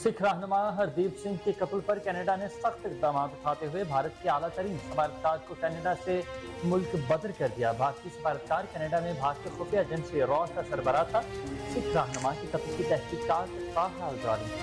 سکھ رہنما ہردیپ سنگھ کے قتل پر کینیڈا نے سخت اقدامات اٹھاتے ہوئے بھارت کے اعلیٰ ترین سفارتکار کو کینیڈا سے ملک بدر کر دیا۔ بھارتی سفارتکار کینیڈا میں بھارتی خفیہ ایجنسی را کا سربراہ تھا۔ سکھ رہنما کے قتل کی تحقیقات تاحال جاری ہیں۔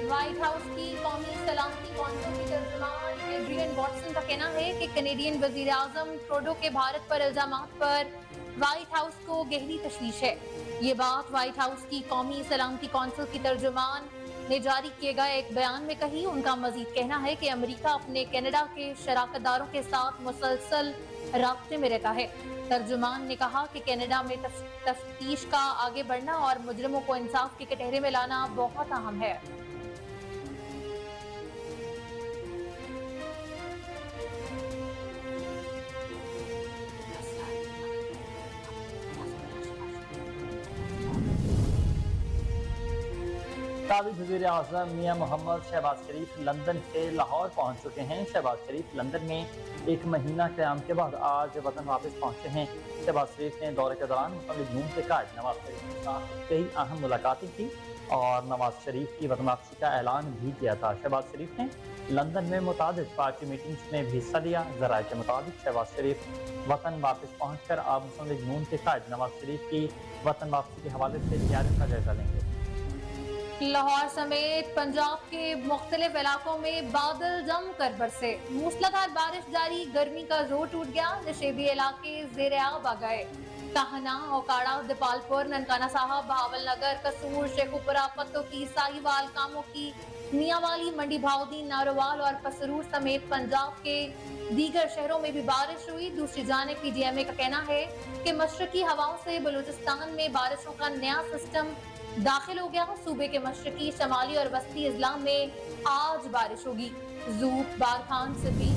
وائٹ ہاؤس کی قومی سلامتی کونسل کی ترجمان ایڈریئن واٹسن کا کہنا ہے کہ کینیڈین وزیر اعظم ٹروڈو کے بھارت پر الزامات پر وائٹ ہاؤس کو گہری تشویش ہے۔ یہ بات وائٹ ہاؤس کی قومی سلامتی کونسل کی ترجمان نے جاری کیے گئے ایک بیان میں کہی۔ ان کا مزید کہنا ہے کہ امریکہ اپنے کینیڈا کے شراکت داروں کے ساتھ مسلسل رابطے میں رہتا ہے۔ ترجمان نے کہا کہ کینیڈا میں تفتیش کا آگے بڑھنا اور مجرموں کو انصاف کے کٹہرے میں لانا بہت اہم ہے۔ سابق وزیر اعظم میاں محمد شہباز شریف لندن سے لاہور پہنچ چکے ہیں۔ شہباز شریف لندن میں ایک مہینہ قیام کے بعد آج وطن واپس پہنچے ہیں۔ شہباز شریف نے دورے کے دوران مسلم لیگ نون کے قائد نواز شریف کے ساتھ کئی اہم ملاقاتیں کی اور نواز شریف کی وطن واپسی کا اعلان بھی کیا تھا۔ شہباز شریف نے لندن میں متعدد پارٹی میٹنگز میں بھی حصہ لیا۔ ذرائع کے مطابق شہباز شریف وطن واپس پہنچ کر اب مسلم لیگ نون کے قائد نواز شریف کی وطن واپسی کے حوالے سے تیاری کا جائزہ لیں گے۔ لاہور سمیت پنجاب کے مختلف علاقوں میں بادل جم کر برسے۔ موسلادھار بارش جاری، گرمی کا زور ٹوٹ گیا، نشیبی علاقے زیر آب آ گئے۔ کاہنا، اوکاڑا، دیپال پور، ننکانہ صاحب، بہاول نگر، قصور، شیخوپورہ، پتو کی، ساہی وال، کاموں کی، میاں والی، منڈی بہاؤدین، ناروال اور پسرور سمیت پنجاب کے دیگر شہروں میں بھی بارش ہوئی۔ دوسری جانب پی ڈی ایم اے کا کہنا ہے کہ مشرقی ہواؤں سے بلوچستان میں بارشوں کا نیا سسٹم داخل ہو گیا۔ صوبے کے مشرقی، شمالی اور وسطی اضلاع میں آج بارش ہوگی۔ زوٹ، Barkhan, Sibi.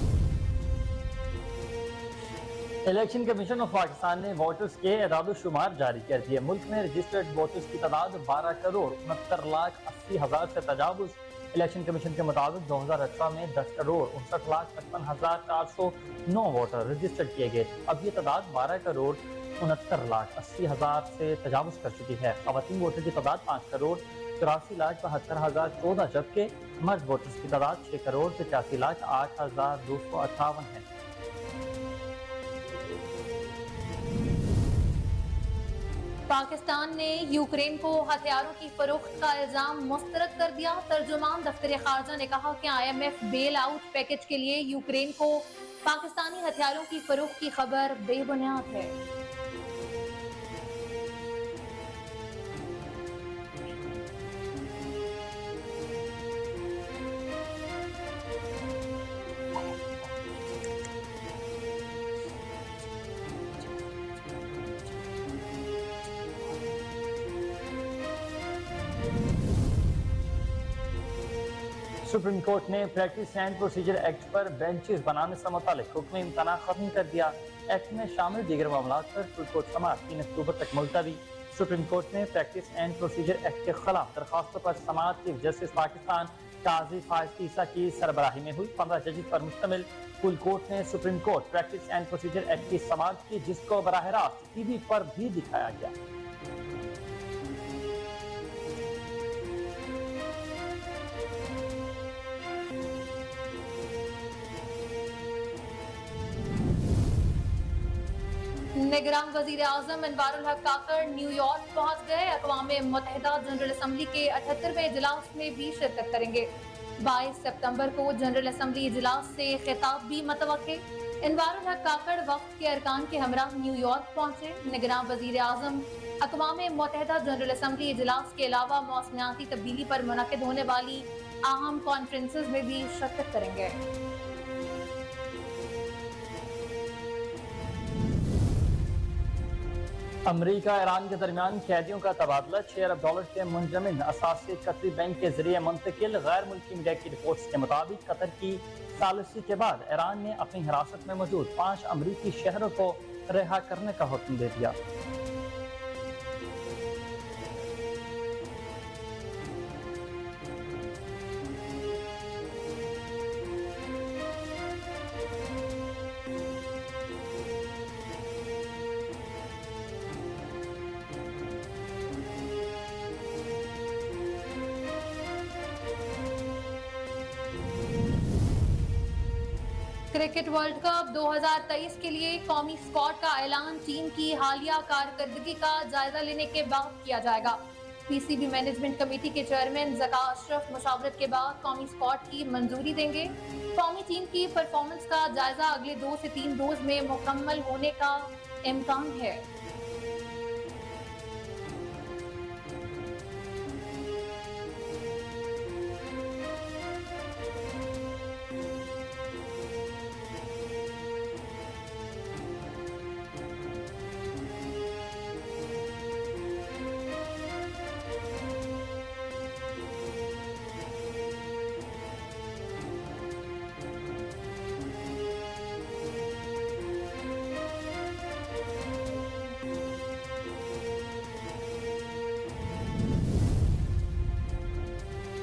Election commission of Pakistan نے ووٹرز کے اعداد و شمار جاری کر دیے۔ ملک میں رجسٹرڈ ووٹرز کی تعداد 12,69,80,000 سے تجاوز۔ الیکشن کمیشن کے مطابق 2018 میں 10,59,55,409 ووٹر رجسٹرڈ کیے گئے۔ اب یہ تعداد 12,69,80,000 سے تجاوز کر چکی ہے۔ خواتین ووٹر کی تعداد 5,84,72,014 جبکہ مرد ووٹرز کی تعداد 6,85,08,258 ہے۔ پاکستان نے یوکرین کو ہتھیاروں کی فروخت کا الزام مسترد کر دیا۔ ترجمان دفتر خارجہ نے کہا کہ I M F bail out package کے لیے یوکرین کو پاکستانی ہتھیاروں کی فروخت کی خبر بے بنیاد ہے۔ سپریم کورٹ نے practice and procedure act per benches بنانے سے متعلق حکم امتناع ختم کر دیا۔ ایکٹ میں شامل دیگر معاملات پر فل کورٹ سماعت 3 اکتوبر تک ملتوی۔ سپریم کورٹ نے پریکٹس اینڈ پروسیجر ایکٹ کے خلاف درخواستوں پر سماعت چیف جسٹس پاکستان قاضی فائز عیسیٰ کی سربراہی میں ہوئی۔ 15 ججز پر مشتمل فل کورٹ نے supreme court practice and procedure act کی سماعت کی، جس کو براہ راست ٹی وی پر بھی دکھایا گیا۔ نگراں وزیر اعظم انوار الحق کاکڑ نیو یارک پہنچ گئے۔ اقوام متحدہ جنرل اسمبلی کے 78ویں اجلاس میں بھی شرکت کریں گے۔ 22 ستمبر کو جنرل اسمبلی اجلاس سے خطاب بھی متوقع۔ انوار الحق کاکڑ وفد کے ارکان کے ہمراہ نیو یارک پہنچے۔ نگراں وزیر اعظم اقوام متحدہ جنرل اسمبلی اجلاس کے علاوہ موسمیاتی تبدیلی پر منعقد ہونے والی اہم کانفرنسز میں بھی شرکت کریں گے۔ امریکہ ایران کے درمیان قیدیوں کا تبادلہ 6 ارب ڈالر کے منجمد اثاثے قطری بینک کے ذریعے منتقل۔ غیر ملکی میڈیا کی رپورٹس کے مطابق قطر کی ثالثی کے بعد ایران نے اپنی حراست میں موجود 5 امریکی شہریوں کو رہا کرنے کا حکم دے دیا۔ क्रिकेट वर्ल्ड कप 2023 के लिए कौमी स्क्वाड का ऐलान टीम की हालिया कारकर्दगी का जायजा लेने के बाद किया जाएगा। पीसीबी मैनेजमेंट कमेटी के चेयरमैन ज़का अशरफ मशावरत के बाद कौमी स्क्वाड की मंजूरी देंगे। कौमी टीम की परफॉर्मेंस का जायजा अगले 2 से 3 रोज में मुकम्मल होने का इम्कान है।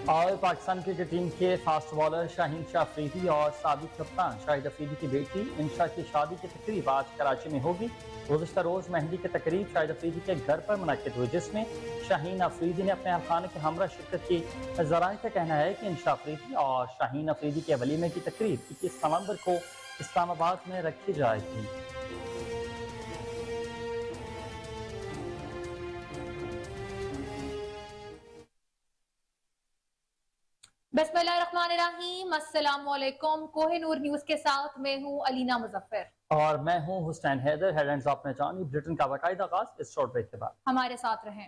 और पाकिस्तान क्रिकेट टीम के फास्ट बॉलर शाहीन शाह अफरीदी और साबिक कप्तान शाहिद अफरीदी की बेटी इंशा की शादी की तकरीब आज कराची में होगी। गुज़िश्ता रोज मेहंदी की तकरीब शाहिद अफरीदी के घर पर मुनक्किद हुई, जिसमें शाहीन अफरीदी ने अपने अहलखाने के हमरा शिरकत की। ज़राए का कहना है कि इंशा अफरीदी और शाहीन अफरीदी के वलीमे की तकरीब 21 नवंबर को इस्लामाबाद में रखी जाएगी। बिस्मिल्लाहिर्रहमानिर्रहीम, अस्सलामुअलैकुम। कोहिनूर न्यूज के साथ मैं हूं अलीना मुजफ्फर और मैं हूं हुसैन हैदर। हेडलाइंस आपने जानी, बुलेटिन का बाकायदा आगाज इस शॉर्ट ब्रेक के बाद। हमारे साथ रहें।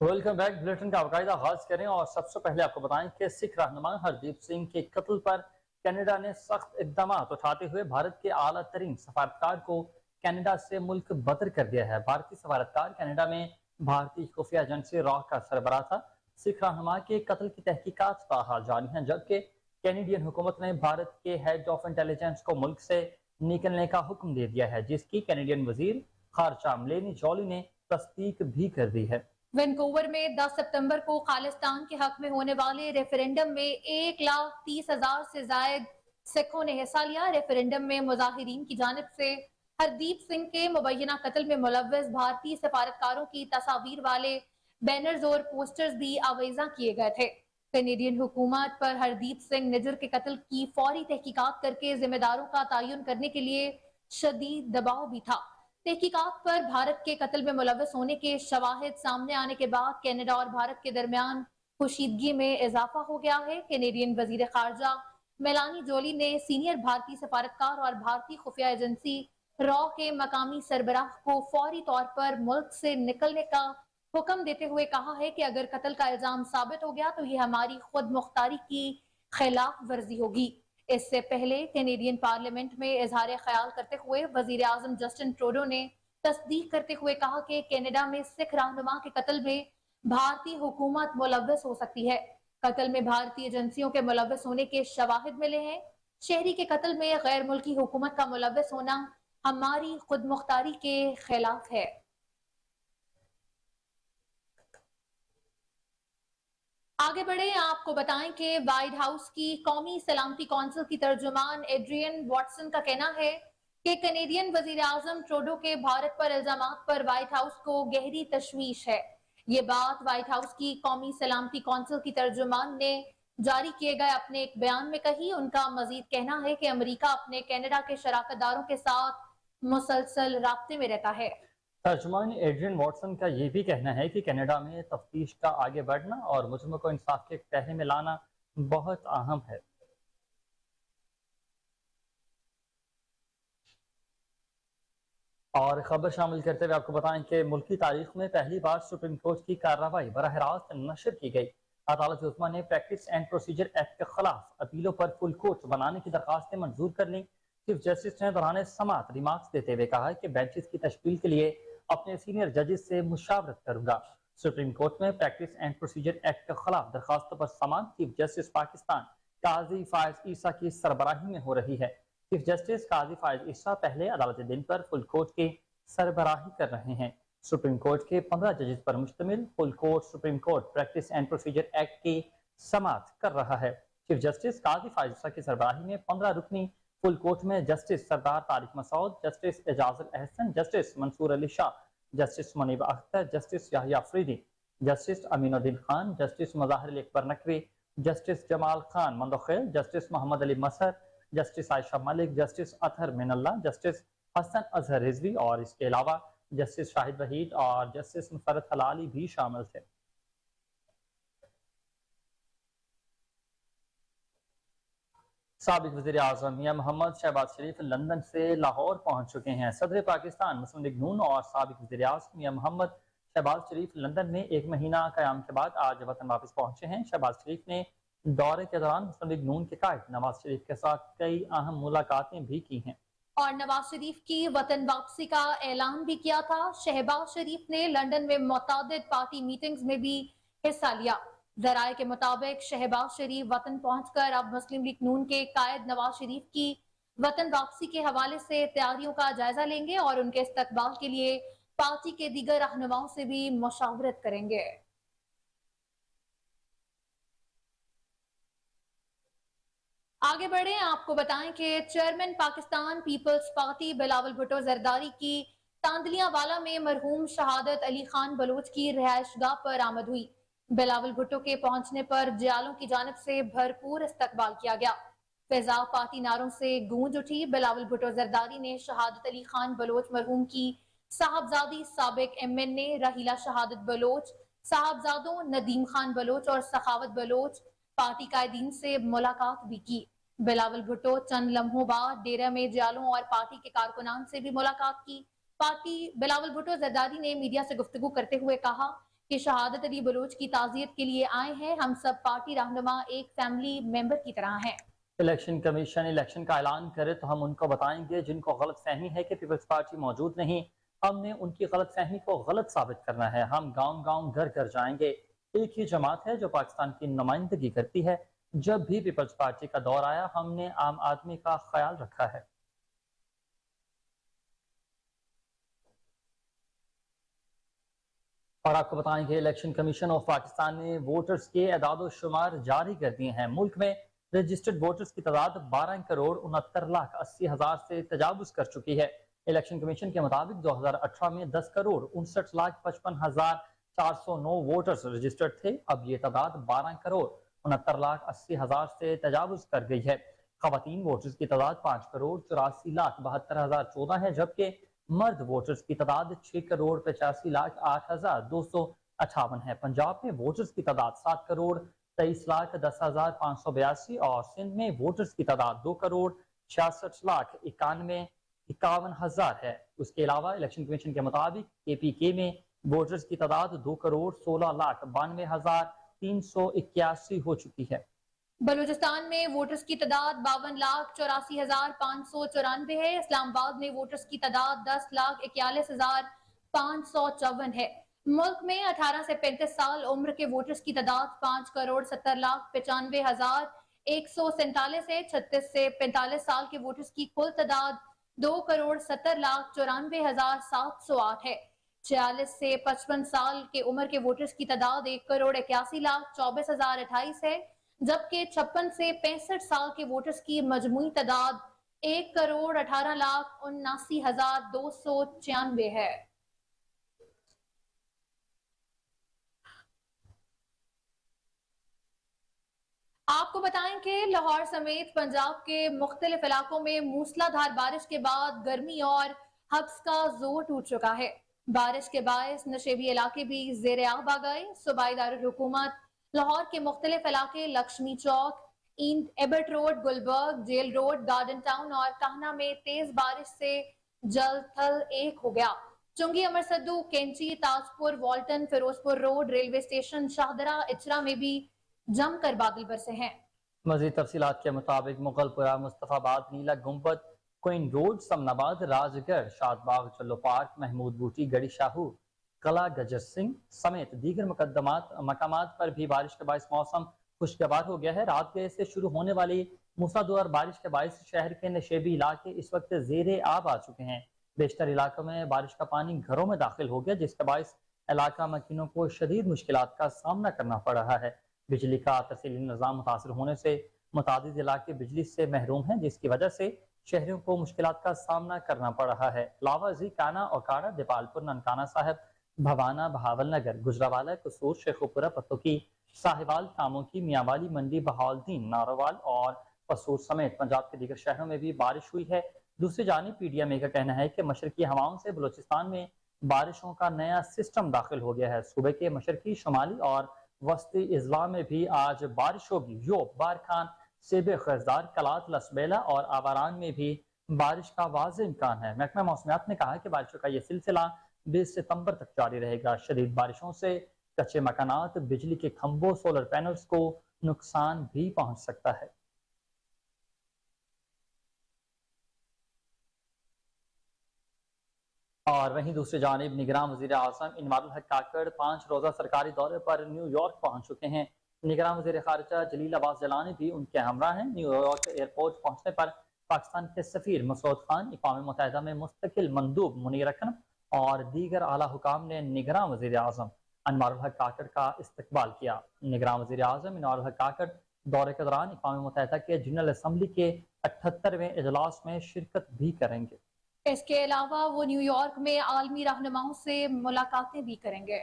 Welcome back. बुलेटिन का बाकायदा आगाज करें और सबसे पहले आपको बताएं कि सिख रहनुमा हरदीप सिंह के कत्ल पर कनाडा ने सख्त इकदाम उठाते हुए भारत के आला तरीन सफारतकार को कनाडा से मुल्क बदर कर दिया है। भारतीय सफारतकार कनाडा में भारतीय खुफिया एजेंसी रॉ का सरबराह था। सिख रहनुमा के कत्ल की तहकीकात ताहाल जारी हैं, जबकि कैनेडियन हुकूमत ने भारत के हेड ऑफ इंटेलिजेंस को मुल्क से निकलने का हुक्म दे दिया है, जिसकी कैनेडियन वजीर खारजा मेलानी जॉली ने तस्दीक भी कर दी है। वैनकूवर में 10 सितंबर को खालिस्तान के हक में होने वाले रेफरेंडम में 1,30,000 से जायद सिखों ने हिस्सा लिया। रेफरेंडम में मुजाहिरीन की जानिब से हरदीप सिंह के मुबैना कत्ल में मुलव्वस भारतीय सफारतकारों की तस्वीर वाले बैनर्स और पोस्टर्स भी आवेजा किए गए थे। कैनेडियन हुकूमत पर हरदीप सिंह निजर के कत्ल की फौरी तहकीकात करके जिम्मेदारों का तयन करने के लिए शदीद दबाव भी था। तहकीकात पर भारत के कत्ल में मुलव्वस होने के शवाहिद सामने आने के बाद कनाडा और भारत के दरमियान खुशीदगी में इजाफा हो गया है। कैनेडियन वजीर खारजा मेलानी जोली ने सीनियर भारतीय सफारतकार और भारतीय खुफिया एजेंसी रॉ के मकामी सरबराह को फौरी तौर पर मुल्क से निकलने का हुक्म देते हुए कहा है कि अगर कत्ल का इल्जाम साबित हो गया तो ये हमारी खुद मुख्तारी की खिलाफ वर्जी होगी। इससे पहले कैनेडियन पार्लियामेंट में इजहार ख्याल करते हुए वजीर आजम जस्टिन ट्रूडो ने तस्दीक करते हुए कहा कि कनाडा में सिख रहनुमा के कत्ल में भारतीय हुकूमत मुलव्वस हो सकती है। कत्ल में भारतीय एजेंसियों के मुलव्वस होने के शवाहिद मिले हैं। शहरी के कत्ल में गैर मुल्की हुकूमत का मुलव्वस होना हमारी खुद मुख्तारी के खिलाफ है। आगे बढ़े, आपको बताएं कि व्हाइट हाउस की कौमी सलामती कौंसिल की तर्जुमान एड्रियन वॉटसन का कहना है कि कैनेडियन वजीर आजम ट्रूडो के भारत पर इल्जामात पर व्हाइट हाउस को गहरी तशवीश है। ये बात व्हाइट हाउस की कौमी सलामती कौंसिल की तर्जुमान ने जारी किए गए अपने एक बयान में कही। उनका मजीद कहना है कि अमेरिका अपने कनाडा के शराकतदारों के साथ मुसलसल राब्ते में रहता है। तर्जुमान एड्रियन वॉटसन का ये भी कहना है कि कनाडा में तफ्तीश का आगे बढ़ना और मुजरिमों को इंसाफ के तहने में लाना बहुत अहम है। और खबर शामिल करते हुए आपको बताएं कि मुल्की तारीख में पहली बार सुप्रीम कोर्ट की कार्रवाई बराह रास्त नशर की गई। अदालत उस्मा ने प्रैक्टिस एंड प्रोसीजर एक्ट के खिलाफ अपीलों पर फुल कोर्ट बनाने की दरखास्तें मंजूर कर ली। चीफ जस्टिस ने दौरान समाअत रिमार्क्स देते हुए कहा कि बेंचेस की तश्कील के लिए अपने सीनियर जजेस से मुशावरत करूंगा। सुप्रीम कोर्ट में प्रैक्टिस एंड प्रोसीजर एक्ट के खिलाफ दरखास्तों पर समाअत चीफ जस्टिस पाकिस्तान काजी फायज ईसा की सरबराही में हो रही है। चीफ जस्टिस काजी फायज ईसा पहले अदालत दिन पर फुल कोर्ट के सरबराही कर रहे हैं। सुप्रीम कोर्ट के 15 जजेस पर मुश्तमिल full court supreme court practice and procedure act की समाअत कर रहा है। चीफ जस्टिस काजी फायजा की सरबराही में 15 रुकनी फुल कोर्ट में justice Sardar Tariq Masood, justice Ijazul Ahsan, justice Mansoor Ali Shah, justice Munib Akhtar, justice Yahya Afridi, justice Aminuddin Khan, justice Mazahar Akbar Naqvi, justice Jamal Khan Mandokhail, justice Mohammad Ali Mazhar, justice Ayesha Malik, justice Athar Minallah, justice Hasan Azhar Rizvi और इसके अलावा जस्टिस शाहिद वहीद और जस्टिस मुफर्रत हलाली भी शामिल थे। साबिक वज़ीर आज़म मियां मोहम्मद शहबाज शरीफ लंदन से लाहौर पहुंच चुके हैं। सदर पाकिस्तान मुस्लिम लीग नून और साबिक वज़ीर आज़म मियां मोहम्मद शहबाज शरीफ लंदन में एक महीना क़याम के बाद आज वतन वापस पहुंचे हैं। शहबाज शरीफ ने दौरे के दौरान मुस्लिम लीग नून के कायद नवाज शरीफ के साथ कई अहम मुलाकातें भी की हैं और नवाज शरीफ की वतन वापसी का ऐलान भी किया था। शहबाज शरीफ ने लंदन में मुतादिद पार्टी मीटिंग्स में भी हिस्सा लिया। जराये के मुताबिक शहबाज शरीफ वतन पहुंचकर अब मुस्लिम लीग नून के कायद नवाज शरीफ की वतन वापसी के हवाले से तैयारियों का जायजा लेंगे और उनके इस्तकबाल के लिए पार्टी के दीगर रहनुमाओं से भी मशावरत करेंगे। आगे बढ़े, आपको बताएं कि चेयरमैन पाकिस्तान पीपल्स पार्टी बिलावल भुट्टो जरदारी की तांदलियावाला में मरहूम शहादत अली खान बलोच की रिहायशगाह पर आमद हुई। बिलावल भुट्टो के पहुंचने पर जियालों की जानिब से भरपूर इस्तकबाल किया गया। फिजा पार्टी नारों से गूंज उठी। बिलावल भुट्टो जरदारी ने शहादत अली खान बलोच मरहूम की साहबजादी साबिक MNA रहीला शहादत बलोच, साहबजादों नदीम खान बलोच और सखावत बलोच पार्टी कायदीन से मुलाकात भी की। बिलावल भुट्टो चंद लम्हों बाद डेरा में जियालों और पार्टी के कारकुनान से भी मुलाकात की। पार्टी बिलावल भुट्टो जरदारी ने मीडिया से गुफ्तगू करते हुए कहा कि शहादत अली बलोच की ताज़ियत के लिए आए हैं। हम सब पार्टी रहनुमा एक फैमिली मेंबर की तरह हैं। इलेक्शन कमीशन इलेक्शन का ऐलान करे तो हम उनको बताएंगे जिनको गलत फहमी है कि पीपल्स पार्टी मौजूद नहीं। हमने उनकी गलत फहमी को गलत साबित करना है। हम गांव गांव घर घर जाएंगे। एक ही जमात है जो पाकिस्तान की नुमाइंदगी करती है। जब भी पीपल्स पार्टी का दौर आया हमने आम आदमी का ख्याल रखा है। और आपको बताएंगे इलेक्शन कमीशन ऑफ पाकिस्तान ने वोटर्स के एदाद शुमार जारी कर दिए हैं। मुल्क में रजिस्टर्ड वोटर्स की तादाद 12,69,80,000 से तजावुज कर चुकी है। इलेक्शन कमीशन के मुताबिक 2018 में 10,69,55,409 वोटर्स रजिस्टर्ड थे। अब ये तादाद 12,69,80,000 से तजावुज कर गई है। खवातीन वोटर्स की तादाद 5,84,72,014 है, जबकि मर्द वोटर्स की तादाद 6,85,08,258 है। पंजाब में वोटर्स की तादाद 7,23,10,582 और सिंध में वोटर्स की तादाद 2,66,91,51,000 है। उसके अलावा इलेक्शन कमीशन के मुताबिक KPK में वोटर्स की तादाद 2,16,92,381 हो चुकी है। बलूचिस्तान में वोटर्स की तादाद 52,84,594 है। इस्लामाबाद में वोटर्स की तादाद 10,41,554 है। मुल्क में 18 से 35 साल उम्र के वोटर्स की तादाद 5,70,95,147 है। 36 से 45 साल के वोटर्स की कुल तादाद 2,70,94,708 है। 46 से 55 साल के उम्र के वोटर्स की तादाद 1,81,24,028 है, जबकि 56 से 65 साल के वोटर्स की मजमूई तादाद 1,18,79,296 है। आपको बताएं कि लाहौर समेत पंजाब के मुख्तलिफ इलाकों में मूसलाधार बारिश के बाद गर्मी और हब्स का जोर टूट चुका है। बारिश के बायस नशेबी इलाके भी ज़ेर आब आ गए। सूबाई दारुल हुकूमत लाहौर के मुख्तलिफ इलाके Lakshmi Chowk, Abbott Road, Gulberg, Jail Road, Garden Town और कहना में तेज बारिश से जल थल एक हो गया। Chungi, Amarsidhu, Kainchi, Tajpur, Walton, Ferozepur Road, railway station, Shahdara, Ichhra में भी जमकर बादल बरसे हैं। मजीद तफसीलात के मुताबिक मुगलपुरा, मुस्तफाबाद, नीला गुंबद, क्वीन रोड, समनाबाद, राजगढ़, शादबाग, चल्लो पार्क, महमूद बूटी, गड़ी शाहू, कला गजर सिंह समेत दीगर मकामात पर भी बारिश के बायस मौसम खुशगवार हो गया है। रात गए से शुरू होने वाली मूसलाधार बारिश के बायस शहर के नशेबी इलाके इस वक्त ज़ेरे आब आ चुके हैं। بیشتر علاقوں میں بارش کا پانی گھروں میں داخل ہو گیا، جس کے باعث علاقہ مکینوں کو شدید مشکلات کا سامنا کرنا پڑ رہا ہے۔ بجلی کا ترسیلی نظام متاثر ہونے سے متعدد علاقے بجلی سے محروم ہیں، جس کی وجہ سے شہریوں کو مشکلات کا سامنا کرنا پڑ رہا ہے۔ علاوہ ازیں کانا، اوکاڑا، دیپال پور، ننکانہ صاحب، بھوانا، بہاول نگر، گجرانوالہ، قصور، شیخوپورہ، پتوکی، ساہیوال، ٹاموں کی، میاں والی، منڈی، بہاولدین، ناروال اور قصور سمیت پنجاب کے دیگر شہروں میں بھی بارش ہوئی ہے۔ دوسری جانب پی ڈی ایم اے کا کہنا ہے کہ مشرقی ہواؤں سے بلوچستان میں بارشوں کا نیا سسٹم داخل ہو گیا ہے۔ صوبے کے مشرقی، شمالی اور وسطی اضلاع میں بھی آج بارش ہوگی۔ یوب، بارکھان، سیب خزدار، کلات، لسبیلا اور آواران میں بھی بارش کا واضح امکان ہے۔ محکمہ موسمیات نے کہا کہ بارشوں کا یہ سلسلہ 20 ستمبر تک جاری رہے گا۔ شدید بارشوں سے کچے مکانات، بجلی کے کھمبوں، سولر پینلز کو نقصان بھی پہنچ سکتا ہے۔ اور وہیں دوسری جانب نگراں وزیر اعظم انوار الحق کاکڑ 5 روزہ سرکاری دورے پر نیو یارک پہنچ چکے ہیں۔ نگراں وزیر خارجہ جلیل عباس جیلانی بھی ان کے ہمراہ ہیں۔ نیو یارک ایئرپورٹ پہنچنے پر پاکستان کے سفیر مسعود خان، اقوام متحدہ میں مستقل مندوب منیر اکرم اور دیگر اعلیٰ حکام نے نگراں وزیر اعظم انوار الحق کاکڑ کا استقبال کیا۔ نگراں وزیر اعظم انوار الحق کاکڑ دورے کے دوران اقوام متحدہ کے جنرل اسمبلی کے 78ویں اجلاس میں شرکت بھی کریں گے۔ اس کے علاوہ وہ نیو یارک میں عالمی رہنماؤں سے ملاقاتیں بھی کریں گے۔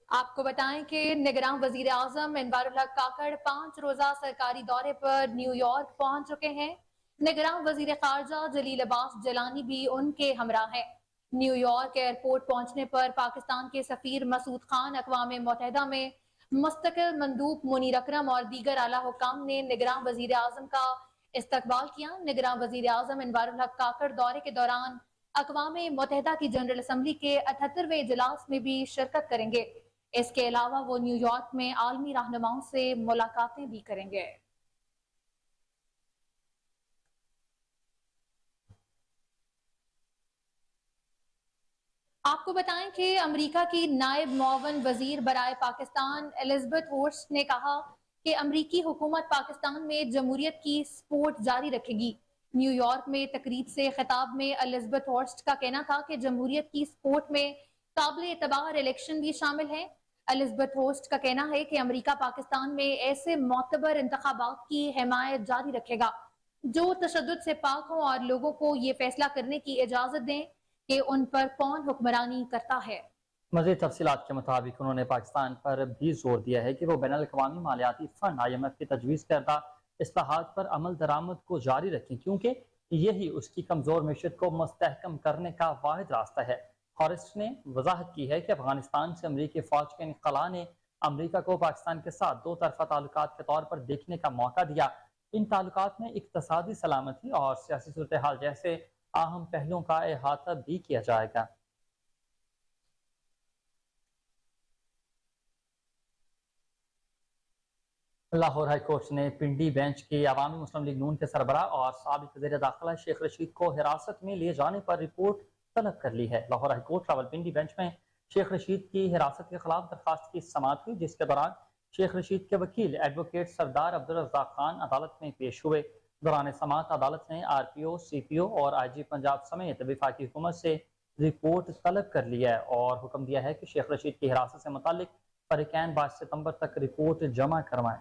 آپ کو بتائیں کہ نگراں وزیر اعظم انوار الحق کاکڑ 5 روزہ سرکاری دورے پر نیو یارک پہنچ چکے ہیں۔ نگراں وزیر خارجہ جلیل عباس جیلانی بھی ان کے ہمراہ ہیں۔ نیو یارک ایئرپورٹ پہنچنے پر پاکستان کے سفیر مسعود خان، اقوام متحدہ میں مستقل مندوب منیر اکرم اور دیگر اعلیٰ حکام نے نگراں وزیر اعظم کا استقبال کیا۔ نگراں وزیر اعظم انوار الحق کاکڑ دورے کے دوران اقوام متحدہ کی جنرل اسمبلی کے 78ویں اجلاس میں بھی شرکت کریں گے۔ اس کے علاوہ وہ نیو یارک میں عالمی رہنماؤں سے ملاقاتیں بھی کریں گے۔ آپ کو بتائیں کہ امریکہ کی نائب معاون وزیر برائے پاکستان الزبتھ ہورسٹ نے کہا کہ امریکی حکومت پاکستان میں جمہوریت کی سپورٹ جاری رکھے گی۔ نیو یارک میں تقریب سے خطاب میں الزبتھ ہورسٹ کا کہنا تھا کہ جمہوریت کی سپورٹ میں قابل اعتبار الیکشن بھی شامل ہیں۔ الزبتھ ہورسٹ کا کہنا ہے کہ امریکہ پاکستان میں ایسے معتبر انتخابات کی حمایت جاری رکھے گا جو تشدد سے پاک ہوں اور لوگوں کو یہ فیصلہ کرنے کی اجازت دیں کہ ان پر کون حکمرانی کرتا ہے۔ مزید تفصیلات کے مطابق انہوں نے پاکستان پر بھی زور دیا ہے کہ وہ بین الاقوامی مالیاتی فنڈ IMF کی تجویز کردہ اصلاحات پر عمل درآمد کو جاری رکھیں، کیونکہ یہی اس کی کمزور معیشت کو مستحکم کرنے کا واحد راستہ ہے۔ ہارسٹ نے وضاحت کی ہے کہ افغانستان سے امریکی فوج کے انخلاء نے امریکہ کو پاکستان کے ساتھ دو طرفہ تعلقات کے طور پر دیکھنے کا موقع دیا۔ ان تعلقات میں اقتصادی سلامتی اور سیاسی صورتحال جیسے اہم پہلوؤں کا احاطہ بھی کیا جائے گا۔ لاہور ہائی کورٹ نے پنڈی بینچ کی عوامی مسلم لیگ نون کے سربراہ اور سابق وزیر داخلہ شیخ رشید کو حراست میں لیے جانے پر رپورٹ طلب کر لی ہے۔ Lahore high court Rawalpindi bench میں شیخ رشید کی حراست کے خلاف درخواست کی سماعت ہوئی، جس کے دوران شیخ رشید کے وکیل ایڈوکیٹ سردار عبدالرزاق خان عدالت میں پیش ہوئے۔ دوران سماعت عدالت نے RPO، CPO اور IG پنجاب سمیت وفاقی حکومت سے رپورٹ طلب کر لی ہے اور حکم دیا ہے کہ شیخ رشید کی حراست سے متعلق فریقین 22 ستمبر تک رپورٹ جمع کروائیں۔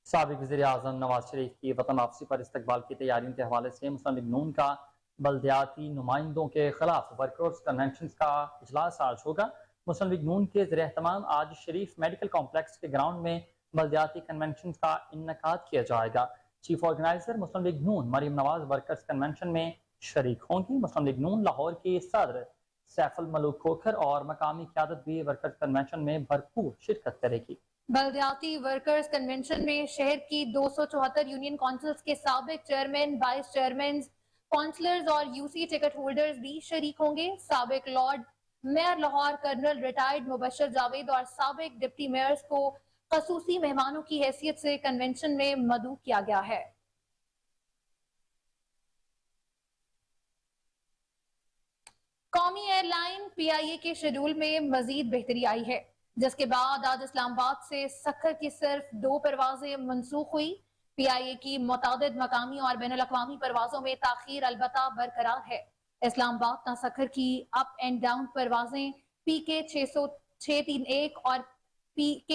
سابق وزیر اعظم نواز شریف کی وطن واپسی پر استقبال کی تیاریوں کے حوالے سے مسلم لیگ نون کا بلدیاتی نمائندوں کے خلاف ورکرز کنونشن کا اجلاس آج ہوگا۔ مسلم لیگ نون کے زیر اہتمام آج شریف میڈیکل کمپلیکس کے گراؤنڈ میں بلدیاتی کنونشن کا انعقاد کیا جائے گا۔ چیف آرگنائزر مسلم لیگ نون مریم نواز ورکرز کنونشن میں شریک ہوں گی۔ مسلم لیگ نون لاہور کی صدر سیف الملوک کھوکھر اور مقامی قیادت بھی ورکرز کنونشن میں بھرپور شرکت کرے گی۔ بلدیاتی ورکرز کنونشن میں شہر کی 274 یونین کونسلز کے سابق چیئرمین، وائس چیئرمینز، کونسلرز اور UC ٹکٹ ہولڈرز بھی شریک ہوں گے۔ سابق lord mayor Lahore colonel retired Mubashir Javed اور سابق ڈپٹی میئرز کو خصوصی مہمانوں کی حیثیت سے کنونشن میں مدعو کیا گیا ہے۔ कौमी एयरलाइन PIA के शेड्यूल में मजीद बेहतरी आई है, जिसके बाद आज इस्लामाबाद से सखर की सिर्फ 2 परवाजें मनसूख हुई। PIA की मुतादिद मकामी और बैनुल-अक़वामी परवाजों में ताखीर अलबत्ता बरकरार है। इस्लामाबाद ता सखर की अप एंड डाउन परवाजें PK 631 और PK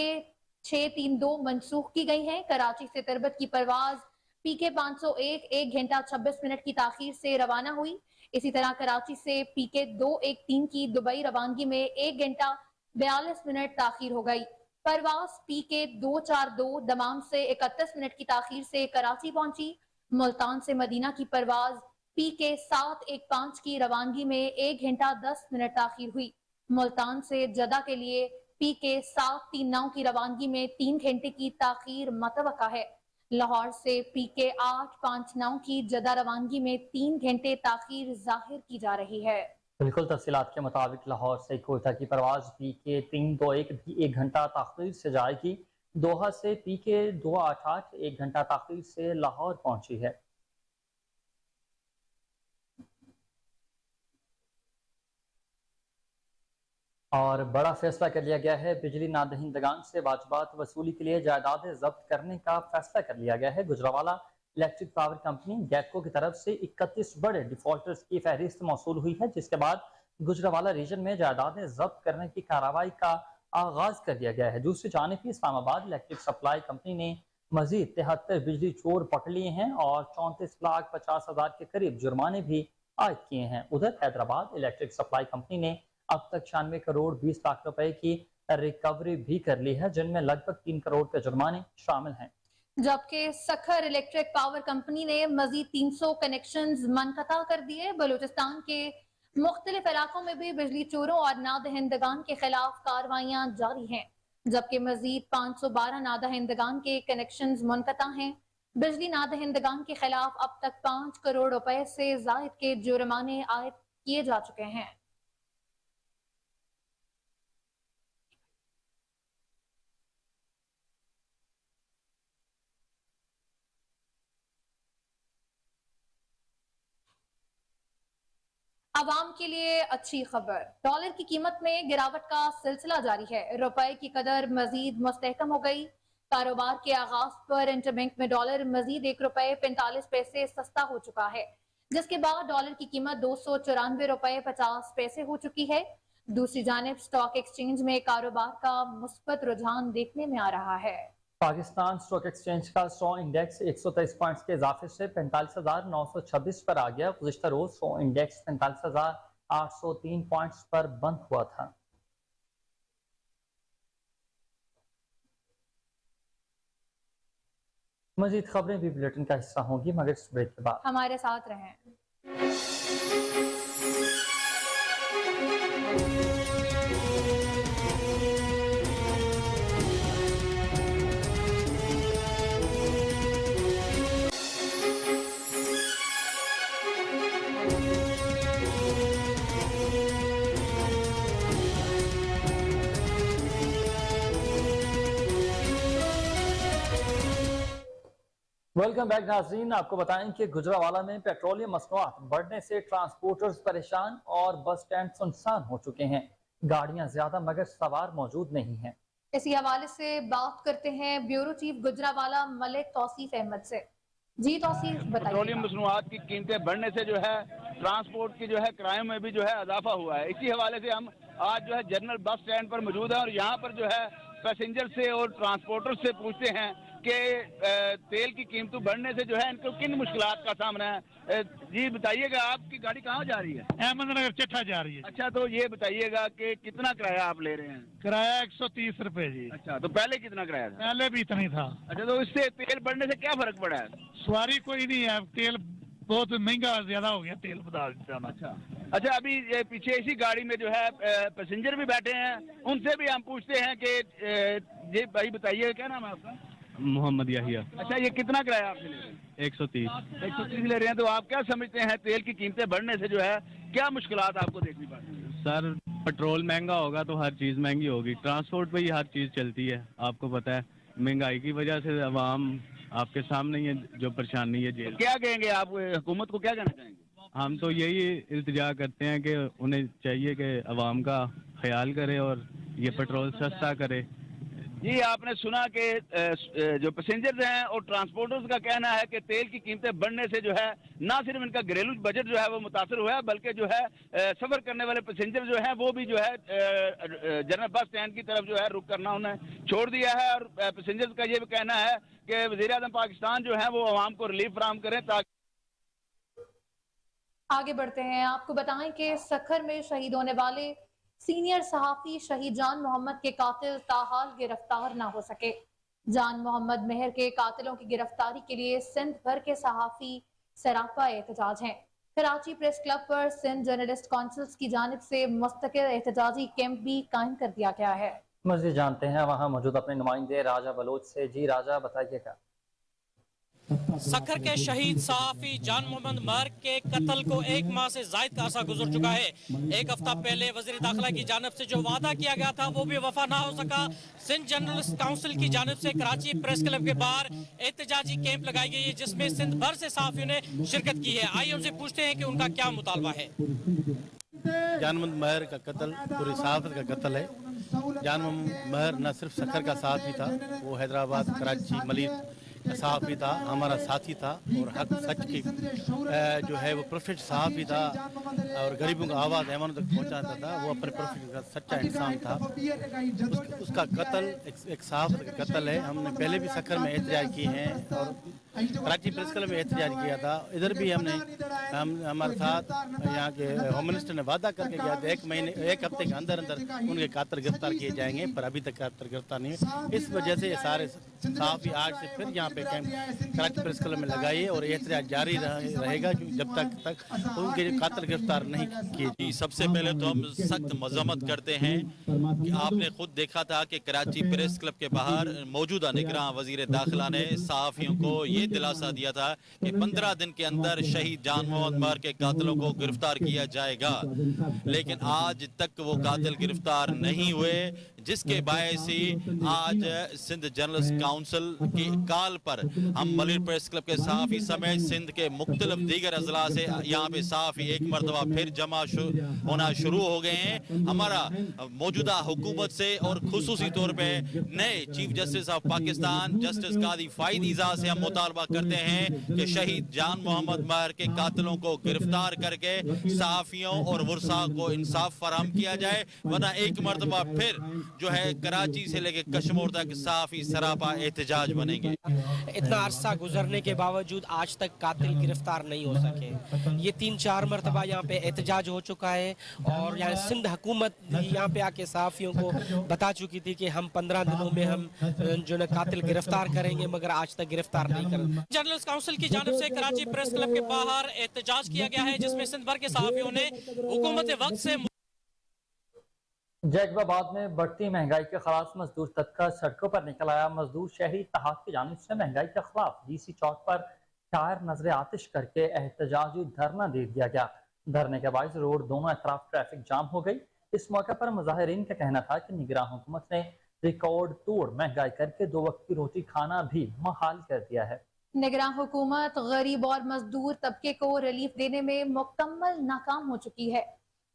632 मनसूख की गई हैं। कराची से तिरबत की परवाज PK 501 1 घंटा 26 मिनट की ताखीर से रवाना हुई। इसी तरह कराची से PK 213 की दुबई रवानगी में 1 घंटा 42 मिनट ताखीर हो गई। परवाज PK 242 दमाम से 31 मिनट की ताखीर से कराची पहुंची। मुल्तान से मदीना की परवाज PK 715 की रवानगी में 1 घंटा 10 मिनट ताखीर हुई। मुल्तान से जदा के लिए PK 739 की रवानगी में 3 घंटे की ताखीर मतवक्का है। लाहौर से PK 859 की जदा रवानगी में 3 घंटे ताखीर जाहिर की जा रही है। बिल्कुल तफसीलात के मुताबिक लाहौर से कोयटा की परवाज PK 321 भी 1 घंटा ताखीर से जाएगी। दोहा से PK 288 1 घंटा ताखीर से लाहौर पहुंची है। और बड़ा फैसला कर लिया गया है। बिजली नादहिंदगान से वाजबात वसूली के लिए जायदाद जब्त करने का फैसला कर लिया गया है। गुजरावाला इलेक्ट्रिक पावर कंपनी गैको की तरफ से 31 बड़े डिफॉल्टर्स की फहरिस्त मौसूल हुई है, जिसके बाद गुजरावाला रीजन में जायदादें जब्त करने की कार्रवाई का आगाज कर दिया गया है। दूसरी जानिब इस्लामाबाद इलेक्ट्रिक सप्लाई कंपनी ने मजीद 73 बिजली चोर पकड़ लिए हैं और 34,50,000 के करीब जुर्माने भी आयद किए हैं। उधर हैदराबाद इलेक्ट्रिक सप्लाई कंपनी ने अब तक 96 करोड़ 20 लाख रुपए की रिकवरी भी कर ली है, जिनमें लगभग 3 करोड़ के जुर्माने शामिल हैं। जबकि सखर इलेक्ट्रिक पावर कंपनी ने मजीद 300 कनेक्शंस मनक़ता कर दिए। बलूचिस्तान के मुख्तलिफ इलाकों में भी बिजली चोरों और नादहिंदगान के खिलाफ कार्रवाइयां जारी हैं, जबकि मजीद 512 नादहिंदगान के कनेक्शंस मुनक़ता हैं। बिजली नादहिंदगान के खिलाफ अब तक 5 करोड़ रुपए से जायद के जुर्माने आयद किए जा चुके हैं। आवाम के लिए अच्छी खबर, डॉलर की कीमत में गिरावट का सिलसिला जारी है। रुपए की कदर मजीद मुस्तहकम हो गई। कारोबार के आगाज पर इंटरबैंक में डॉलर मजीद 1 रुपए 45 पैसे सस्ता हो चुका है, जिसके बाद डॉलर की कीमत 294 रुपए 50 पैसे हो चुकी है। दूसरी जानिब स्टॉक एक्सचेंज में कारोबार का मुस्बत रुझान देखने में आ रहा है। पाकिस्तान स्टॉक एक्सचेंज का 100 इंडेक्स 123 पॉइंट्स के इजाफे से 45,926 पर आ गया। गुज़िश्ता रोज 100 इंडेक्स 45,803 पॉइंट्स पर बंद हुआ था। मजीद खबरें भी बुलेटिन का हिस्सा होंगी, मगर इस ब्रेक के बाद हमारे साथ रहें। वेलकम बैक नाज़रीन। आपको बताएं कि गुजरावाला में पेट्रोलियम मसनूआत बढ़ने से ट्रांसपोर्टर्स परेशान और बस स्टैंड सुनसान हो चुके हैं। गाड़ियां ज्यादा मगर सवार मौजूद नहीं हैं। इसी हवाले से बात करते हैं ब्यूरो चीफ गुजरावाला मलिक तौसीफ अहमद से। जी तौसीफ बताइए। पेट्रोलियम मसनूआत की कीमतें बढ़ने से जो है ट्रांसपोर्ट की जो है किरायों में भी जो है इजाफा हुआ है। इसी हवाले से हम आज जो है जनरल बस स्टैंड पर मौजूद हैं और यहाँ पर जो है पैसेंजर से और ट्रांसपोर्टर से पूछते हैं कि तेल की कीमतों बढ़ने से जो है इनको किन मुश्किलात का सामना है। जी बताइएगा, आपकी गाड़ी कहाँ जा रही है? अहमदनगर चिट्ठा जा रही है। अच्छा, तो ये बताइएगा कि कितना किराया आप ले रहे हैं? किराया 130 रुपए जी। अच्छा, तो पहले कितना किराया था? पहले भी इतना ही था। अच्छा, तो इससे तेल बढ़ने से क्या फर्क पड़ा है? सवारी कोई नहीं है, तेल बहुत महंगा ज्यादा हो गया, तेल बता देता। अच्छा, अभी ये पीछे इसी गाड़ी में जो है पैसेंजर भी बैठे हैं, उनसे भी हम पूछते हैं कि ये भाई बताइए क्या नाम है आपका? मोहम्मद याहिया। अच्छा, ये कितना किराया आपसे ले रहे हैं? 130 ले रहे हैं। तो आप क्या समझते हैं तेल की कीमतें बढ़ने से जो है क्या मुश्किलात आपको देखनी पड़ती है? सर, पेट्रोल महंगा होगा तो हर चीज़ महंगी होगी। ट्रांसपोर्ट पे ही हर चीज़ चलती है, आपको पता है। महंगाई की वजह से आवाम आपके सामने ही है जो परेशानी है जेल। क्या कहेंगे आप हुकूमत को, क्या कहना चाहेंगे? ہم تو یہی التجا کرتے ہیں کہ انہیں چاہیے کہ عوام کا خیال کرے اور یہ پیٹرول سستا کرے. جی آپ نے سنا کہ جو پیسنجرز ہیں اور ٹرانسپورٹرز کا کہنا ہے کہ تیل کی قیمتیں بڑھنے سے جو ہے نہ صرف ان کا گھریلو بجٹ جو ہے وہ متاثر ہوا ہے بلکہ جو ہے سفر کرنے والے پیسنجر جو ہیں وہ بھی جو ہے جنرل بس اسٹینڈ کی طرف جو ہے رک کرنا انہیں چھوڑ دیا ہے. اور پیسنجرز کا یہ بھی کہنا ہے کہ وزیر اعظم پاکستان جو ہیں وہ عوام کو ریلیف فراہم کریں تاکہ. آگے بڑھتے ہیں. آپ کو بتائیں کہ سکھر میں شہید ہونے والے سینئر صحافی شہید جان محمد کے قاتل تاحال گرفتار نہ ہو سکے. جان محمد مہر کے قاتلوں کی گرفتاری کے لیے سندھ بھر کے صحافی سراپا احتجاج ہیں. کراچی پریس کلب پر سندھ جرنلسٹ کونسلز کی جانب سے مستقل احتجاجی کیمپ بھی قائم کر دیا گیا ہے. مزید جانتے ہیں وہاں موجود اپنے نمائندے راجہ بلوچ سے. جی راجہ بتائیے گا. سکھر کے شہید صحافی جان محمد مہر کے قتل کو 1 ماہ سے زائد کا عرصہ گزر چکا ہے. 1 ہفتہ پہلے وزیر داخلہ کی جانب سے جو وعدہ کیا گیا تھا وہ بھی وفا نہ ہو سکا. سندھ جرنلسٹ کونسل کی جانب سے کراچی پریس کلب کے باہر احتجاجی کیمپ لگائی گئی ہے جس میں سندھ بھر سے صحافیوں نے شرکت کی ہے. آئیے ان سے پوچھتے ہیں کہ ان کا کیا مطالبہ ہے. جان محمد مہر کا قتل پوری صحافت کا قتل ہے. جان محمد مہر نہ صرف سکھر کا صحافی تھا, وہ حیدرآباد, کراچی, ملیر صحافی تھا, ہمارا ساتھی تھا اور حق سچ کی جو ہے وہ پروفیٹ صحافی تھا اور غریبوں کا آواز ایوانوں تک پہنچاتا تھا. وہ اپنے پروفیٹ کا سچا انسان تھا. اس کا قتل ایک صحافت کا قتل ہے. ہم نے پہلے بھی سکھر میں احتجاج کیے ہیں اور کراچی پریس کلب میں احتجاج کیا تھا. ادھر بھی ہمارے ساتھ یہاں کے ہوم منسٹر نے وعدہ کر کے کیا تھا 1 ہفتے کے اندر ان کے قاتل گرفتار کیے جائیں گے, پر ابھی تک قاتل گرفتار نہیں ہوئے. اس وجہ سے یہ سارے صحافی آج سے پھر یہاں پہ کیمپ کراچی پریس کلب میں لگائیے اور احتجاج جاری رہے گا جب تک ان کے قاتل گرفتار نہیں کیے. سب سے پہلے تو ہم سخت مذمت کرتے ہیں کہ آپ نے خود دیکھا تھا کہ کراچی پریس کلب کے باہر موجودہ نگراں وزیر داخلہ نے صحافیوں کو یہ دلاسا دیا تھا کہ 15 دن کے اندر شہید جان محمد مہر کے قاتلوں کو گرفتار کیا جائے گا, لیکن آج تک وہ قاتل گرفتار نہیں ہوئے, جس کے باعث ہی آج سندھ جرنلسٹ کونسل کی کال پر ہم ملیر پریس کلب کے صحافی سمیت سندھ کے مختلف دیگر اضلاع سے یہاں پہ صحافی ایک مرتبہ پھر جمع ہونا شروع ہو گئے ہیں. ہمارا موجودہ حکومت سے اور خصوصی طور پہ نئے chief justice of Pakistan justice قاضی فائد ایزا سے ہم مطالبہ کرتے ہیں کہ شہید جان محمد مہر کے قاتلوں کو گرفتار کر کے صحافیوں اور ورثاء کو انصاف فراہم کیا جائے, ورنہ ایک مرتبہ پھر جو ہے کراچی سے لے کے کشمیر تک صحافی سراپا احتجاج بنیں گے. اتنا عرصہ گزرنے کے باوجود آج تک قاتل گرفتار نہیں ہو سکے. یہ 3-4 مرتبہ یہاں پہ احتجاج ہو چکا ہے اور یہاں سندھ حکومت یہاں پہ آ کے صحافیوں کو بتا چکی تھی کہ ہم 15 دنوں میں ہم جو ہے قاتل گرفتار کریں گے, مگر آج تک گرفتار نہیں کریں. جرنلسٹ کونسل کی جانب سے کراچی پریس کلب کے باہر احتجاج کیا گیا ہے جس میں سندھ بھر کے صحافیوں نے حکومت وقت سے. جیکب آباد میں بڑھتی مہنگائی کے خلاف مزدور طبقہ سڑکوں پر نکل آیا. مزدور شہری اتحاد کی جانب سے مہنگائی کے خلاف ڈی سی چوک پر ٹائر نظر آتش کر کے احتجاجی دھرنا دے دیا گیا. دھرنے کے باعث روڈ دونوں اطراف ٹریفک جام ہو گئی. اس موقع پر مظاہرین کا کہنا تھا کہ نگراں حکومت نے ریکارڈ توڑ مہنگائی کر کے 2 وقت کی روٹی کھانا بھی محال کر دیا ہے. نگراں حکومت غریب اور مزدور طبقے کو ریلیف دینے میں مکمل ناکام ہو چکی ہے.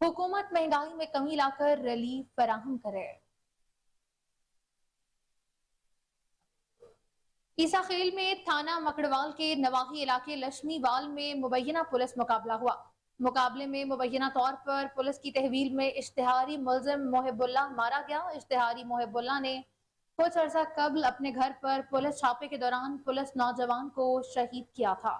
حکومت مہنگائی میں کمی لا کر ریلیف فراہم کرے. عیسیٰ خیل میں تھانہ مکڑوال کے نواحی علاقے لشمی وال میں مبینہ پولیس مقابلہ ہوا. مقابلے میں مبینہ طور پر پولیس کی تحویل میں اشتہاری ملزم محب اللہ مارا گیا. اشتہاری محب اللہ نے کچھ عرصہ قبل اپنے گھر پر پولیس چھاپے کے دوران پولیس نوجوان کو شہید کیا تھا.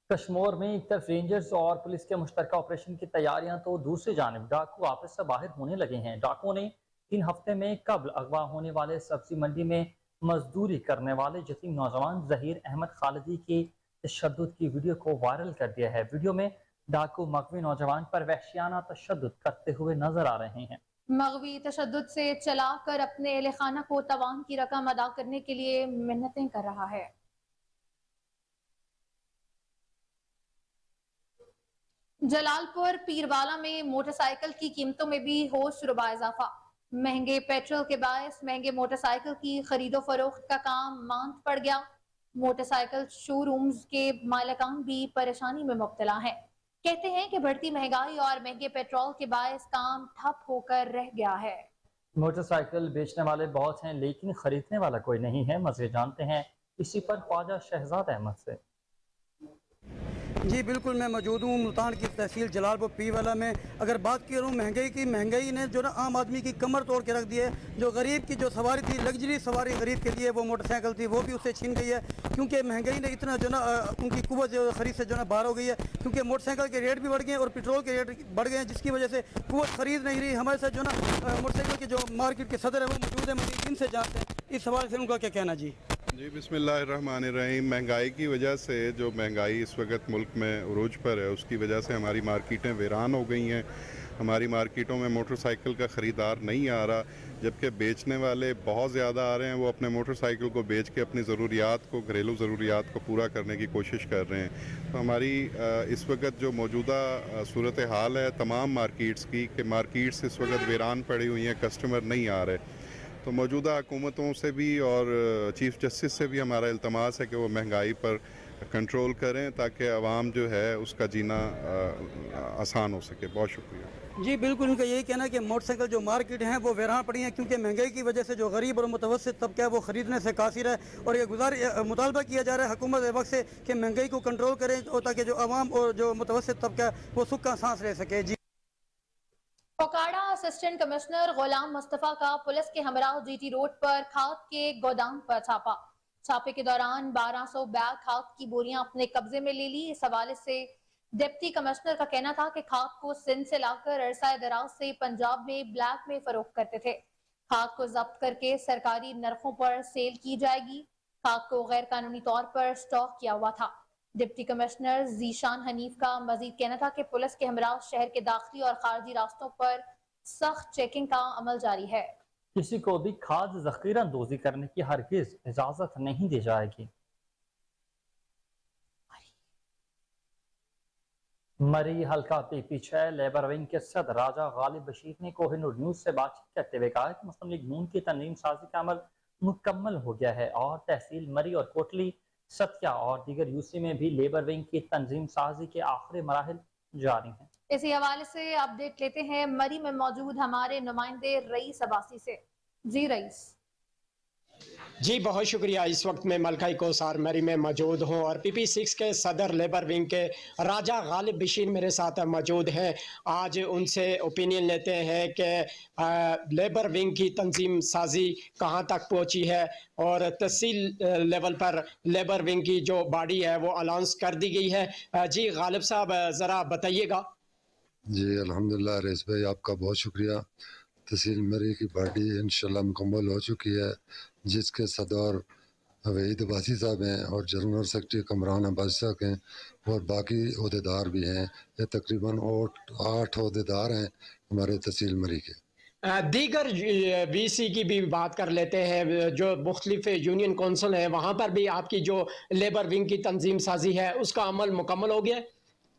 کشمور میں ایک طرف رینجرز اور پولیس کے مشترکہ آپریشن کی تیاریاں تو دوسری جانب ڈاکو آپس سے باہر ہونے لگے ہیں. ڈاکو نے 3 ہفتے میں قبل اغوا ہونے والے سبزی منڈی میں مزدوری کرنے والے یتیم نوجوان ظہیر احمد خالدی کی تشدد کی ویڈیو کو وائرل کر دیا ہے. ویڈیو میں ڈاکو مغوی نوجوان پر وحشیانہ تشدد کرتے ہوئے نظر آ رہے ہیں. مغوی تشدد سے چلا کر اپنے اہل خانہ کو تاوان کی رقم ادا کرنے کے لیے منتیں کر رہا ہے. جلال پور پیروالا میں موٹر سائیکل کی قیمتوں میں بھی ہوش ربا اضافہ. महंगे पेट्रोल के बायस महंगे मोटरसाइकिल की खरीदो फरोख्त का काम मांद पड़ गया। मोटरसाइकिल शोरूम्स के मालिकान भी परेशानी में मुब्तला हैं। कहते हैं कि बढ़ती महंगाई और महंगे पेट्रोल के बायस काम ठप होकर रह गया है। मोटरसाइकिल बेचने वाले बहुत हैं लेकिन खरीदने वाला कोई नहीं है। मज़ीद जानते हैं इसी पर ख्वाजा शहजाद अहमद से। जी बिल्कुल, मैं मौजूद हूँ मुल्तान की तहसील जलालपुर पी वाला में। अगर बात करूँ महंगाई की, महंगाई ने जो ना आम आदमी की कमर तोड़ के रख दी है। जो गरीब की जो सवारी थी, लग्जरी सवारी गरीब के लिए वो मोटरसाइकिल थी, वो भी उससे छीन गई है। क्योंकि महंगाई ने इतना जो ना उनकी कुव्वत जो खरीद से जो ना बाहर हो गई है। क्योंकि मोटरसाइकिल के रेट भी बढ़ गए और पेट्रोल के रेट बढ़ गए हैं, जिसकी वजह से कुव्वत खरीद नहीं रही। हमारे साथ जो ना मोटरसाइकिल के जो मार्केट के सदर है वो मौजूद है। मजीद इनसे जानते हैं इस सवाल से उनका क्या कहना। जी बिस्मिल्लाहिर्रहमानिर्रहीम। महंगाई की वजह से जो महंगाई इस वक्त मुल्क में उरूज पर है, उसकी वजह से हमारी मार्केटें वीरान हो गई हैं। हमारी मार्केटों में मोटरसाइकिल का ख़रीदार नहीं आ रहा, जबकि बेचने वाले बहुत ज़्यादा आ रहे हैं। वो अपने मोटरसाइकिल को बेच के अपनी ज़रूरियात को, घरेलू ज़रूरियात को पूरा करने की कोशिश कर रहे हैं। तो हमारी इस वक्त जो मौजूदा सूरत हाल है तमाम मार्केट्स की, कि मार्केट्स इस वक्त वीरान पड़ी हुई हैं, कस्टमर नहीं आ रहे। तो मौजूदा हुकूमतों से भी और चीफ़ जस्टिस से भी हमारा इल्तमास है कि वो महंगाई पर कंट्रोल करें ताकि आवाम जो है उसका जीना आसान हो सके। बहुत शुक्रिया। जी बिल्कुल, उनका यही कहना है कि मोटरसाइकिल जो मार्केट हैं वो वीरान पड़ी हैं, क्योंकि महंगाई की वजह से जो गरीब और मुतवस्सित तबका है वो ख़रीदने से कासिर है। और ये मुतालबा किया जा रहा है हुकूमत वक्त से कि महंगाई को कंट्रोल करें और ताकि जो आवाम और जो मुतवस्सित तबका है वो सुख का सांस ले सके। जी ओकाड़ा असिस्टेंट कमिश्नर गुलाम मुस्तफ़ा का पुलिस के हमराह जीटी रोड पर खाद के गोदाम पर छापा। छापे के दौरान 1200 बैग खाद की बोरियां अपने कब्जे में ले ली। इस हवाले से डिप्टी कमिश्नर का कहना था कि खाद को सिंध से लाकर अरसा दराज से पंजाब में ब्लैक में फरोख्त करते थे। खाद को जब्त करके सरकारी नरखों पर सेल की जाएगी। खाद को गैर कानूनी तौर पर स्टॉक किया हुआ था। डिप्टी कमिश्नर जीशान हनीफ का मजीद कहना था कि पुलिस के हमरा शहर के दाखिली और खारजी रास्तों पर सख्त चेकिंग का अमल जारी है। किसी को भी खाद जखीरा अंदोजी करने की हरगिज इजाजत नहीं दी जाएगी। मरी हल्का पी6 लेबर विंग के सदर राजा गालिब बशीर ने कोहिनूर न्यूज से बातचीत करते हुए कहा कि मुस्लिम लीग नून की तंजीम साजी का अमल मुकम्मल हो गया है और तहसील मरी और कोटली, सतिया और दीगर यूसी में भी लेबर विंग की तंजीम साजी के आखिरी मराहिल जारी हैं। इसी हवाले से अपडेट लेते हैं मरी में मौजूद हमारे नुमाइंदे रईस अब्बासी से। जी रईस। जी बहुत शुक्रिया। इस वक्त मैं मलकाई कोसार मरी में मौजूद हूँ और PP6 के सदर लेबर विंग के राजा गालिब बशीर मेरे साथ मौजूद हैं। आज उनसे ओपिनियन लेते हैं कि लेबर विंग की तंजीम साजी कहाँ तक पहुँची है और तहसील लेवल पर लेबर विंग की जो बॉडी है वो अनाउंस कर दी गई है। जी गालिब साहब ज़रा बताइएगा। जी अल्हम्दुलिल्लाह रईस भाई, आपका बहुत शुक्रिया। तहसील मरी की बॉडी इंशाल्लाह मुकम्मल हो चुकी है, जिसके सदर वहीद अब्बासी साहब हैं और जनरल सेक्रेटरी कमरान अब्बासी साहब हैं और बाकी अहदेदार भी हैं। ये तकरीबन 8 अहदेदार हैं हमारे तहसील मरी के। दीगर VC की भी बात कर लेते हैं। जो मुख्तलिफ यूनियन कौंसिल हैं वहाँ पर भी आपकी जो लेबर विंग की तंजीम साजी है उसका अमल मुकम्मल हो गया है?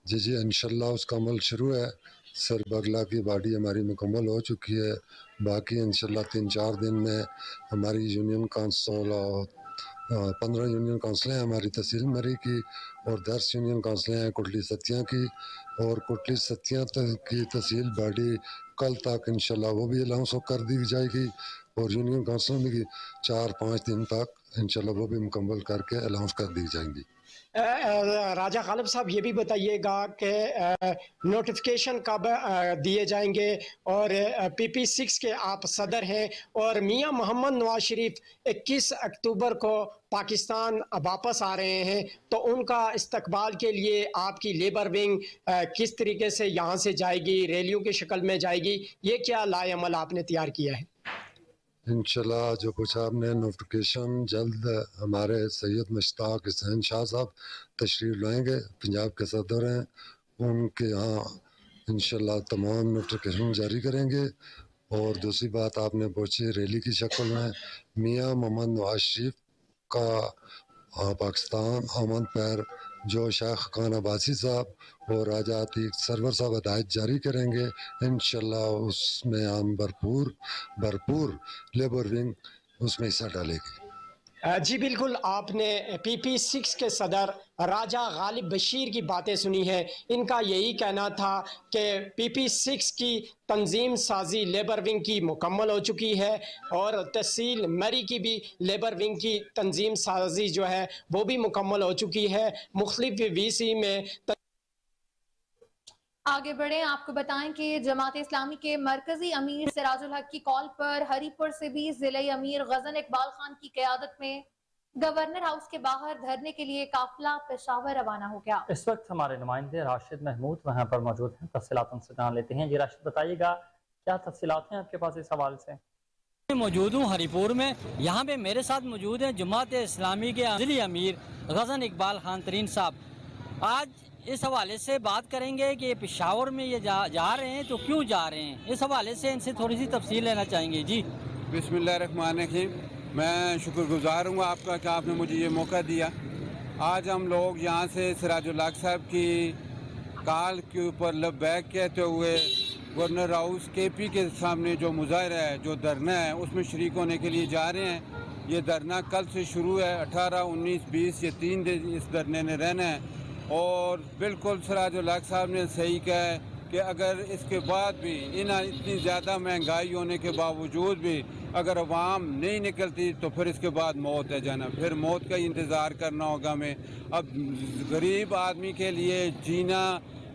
जी इंशाल्लाह उसका अमल शुरू है। सर बगला की बॉडी हमारी मुकम्मल हो चुकी है। बाकी इंशाल्लाह 3-4 दिन में हमारी यूनियन काउंसिल और 15 यूनियन काउंसिलें हमारी तहसील मरी की और 10 यूनियन काउंसिलें हैं कोटली सतिया की, और कोटली सतिया की तहसील बॉडी कल तक इंशाल्लाह वो भी अनाउंस कर दी जाएगी और यूनियन काउंसिल में 4-5 दिन तक इंशाल्लाह वो भी मुकम्मल करके अनाउंस कर दी जाएंगी। राजा गालिब साहब ये भी बताइएगा कि नोटिफिकेशन कब दिए जाएंगे और PP6 के आप सदर हैं और मियां मोहम्मद नवाज शरीफ 21 अक्टूबर को पाकिस्तान वापस आ रहे हैं, तो उनका इस्तकबाल के लिए आपकी लेबर विंग किस तरीके से यहाँ से जाएगी, रैलियों की शक्ल में जाएगी, ये क्या लाएअमल आपने तैयार किया है? इंशाल्लाह जो कुछ आपने नोटिफिकेशन जल्द हमारे सैयद मुश्ताक हुसैन शाह साहब तशरीफ़ लाएंगे, पंजाब के सदर हैं, उनके यहाँ इंशाल्लाह तमाम नोटिफिकेशन जारी करेंगे। और दूसरी बात आपने पूछी रैली की शक्ल में, मियां मोहम्मद नवाज शरीफ का पाकिस्तान आमद पर جو شیخ خان عباسی صاحب اور راجہ عتیق سرور صاحب ہدایت جاری کریں گے، انشاءاللہ اس میں ہم بھرپور لیبر ونگ اس میں حصہ ڈالے گی۔ جی بالکل، آپ نے پی پی 6 کے صدر راجہ غالب بشیر کی باتیں سنی ہیں۔ ان کا یہی کہنا تھا کہ پی پی 6 کی تنظیم سازی لیبر ونگ کی مکمل ہو چکی ہے، اور تحصیل مری کی بھی لیبر ونگ کی تنظیم سازی جو ہے وہ بھی مکمل ہو چکی ہے۔ مختلف وی سی میں آگے بڑھیں، آپ کو بتائیں کہ جماعت اسلامی کے مرکزی امیر سراج الحق کی کال پر ہری پور سے بھی ضلعی امیر غزن اقبال خان کی قیادت میں گورنر ہاؤس کے باہر دھرنے کے لیے قافلہ پشاور روانہ ہو گیا۔ اس وقت ہمارے نمائندے راشد محمود وہاں پر موجود ہیں، تفصیلات ان سے جان لیتے ہیں۔ جی راشد، بتائیے گا کیا تفصیلات ہیں آپ کے پاس اس حوالے سے؟ موجود ہوں ہری پور میں، یہاں پہ میرے ساتھ موجود ہیں جماعت اسلامی کے ضلعی امیر غزن اقبال خان ترین صاحب۔ آج اس حوالے سے بات کریں گے کہ پشاور میں یہ جا رہے ہیں تو کیوں جا رہے ہیں، اس حوالے سے ان سے تھوڑی سی تفصیل لینا چاہیں گے۔ جی بسم اللہ الرحمن الرحیم، میں شکر گزار ہوں آپ کا کہ آپ نے مجھے یہ موقع دیا۔ آج ہم لوگ یہاں سے سراج الحق صاحب کی کال کے اوپر لبیک کہتے ہوئے گورنر ہاؤس کے پی کے سامنے جو مظاہرہ ہے، جو دھرنا ہے، اس میں شریک ہونے کے لیے جا رہے ہیں۔ یہ دھرنا کل سے شروع ہے، 18، 19، 20 یہ 3 دن اس دھرنے نے رہنا ہے۔ اور بالکل سراج الحق صاحب نے صحیح کہا ہے کہ اگر اس کے بعد بھی اتنی زیادہ مہنگائی ہونے کے باوجود بھی اگر عوام نہیں نکلتی تو پھر اس کے بعد موت ہے جانا، پھر موت کا ہی انتظار کرنا ہوگا ہمیں۔ اب غریب آدمی کے لیے جینا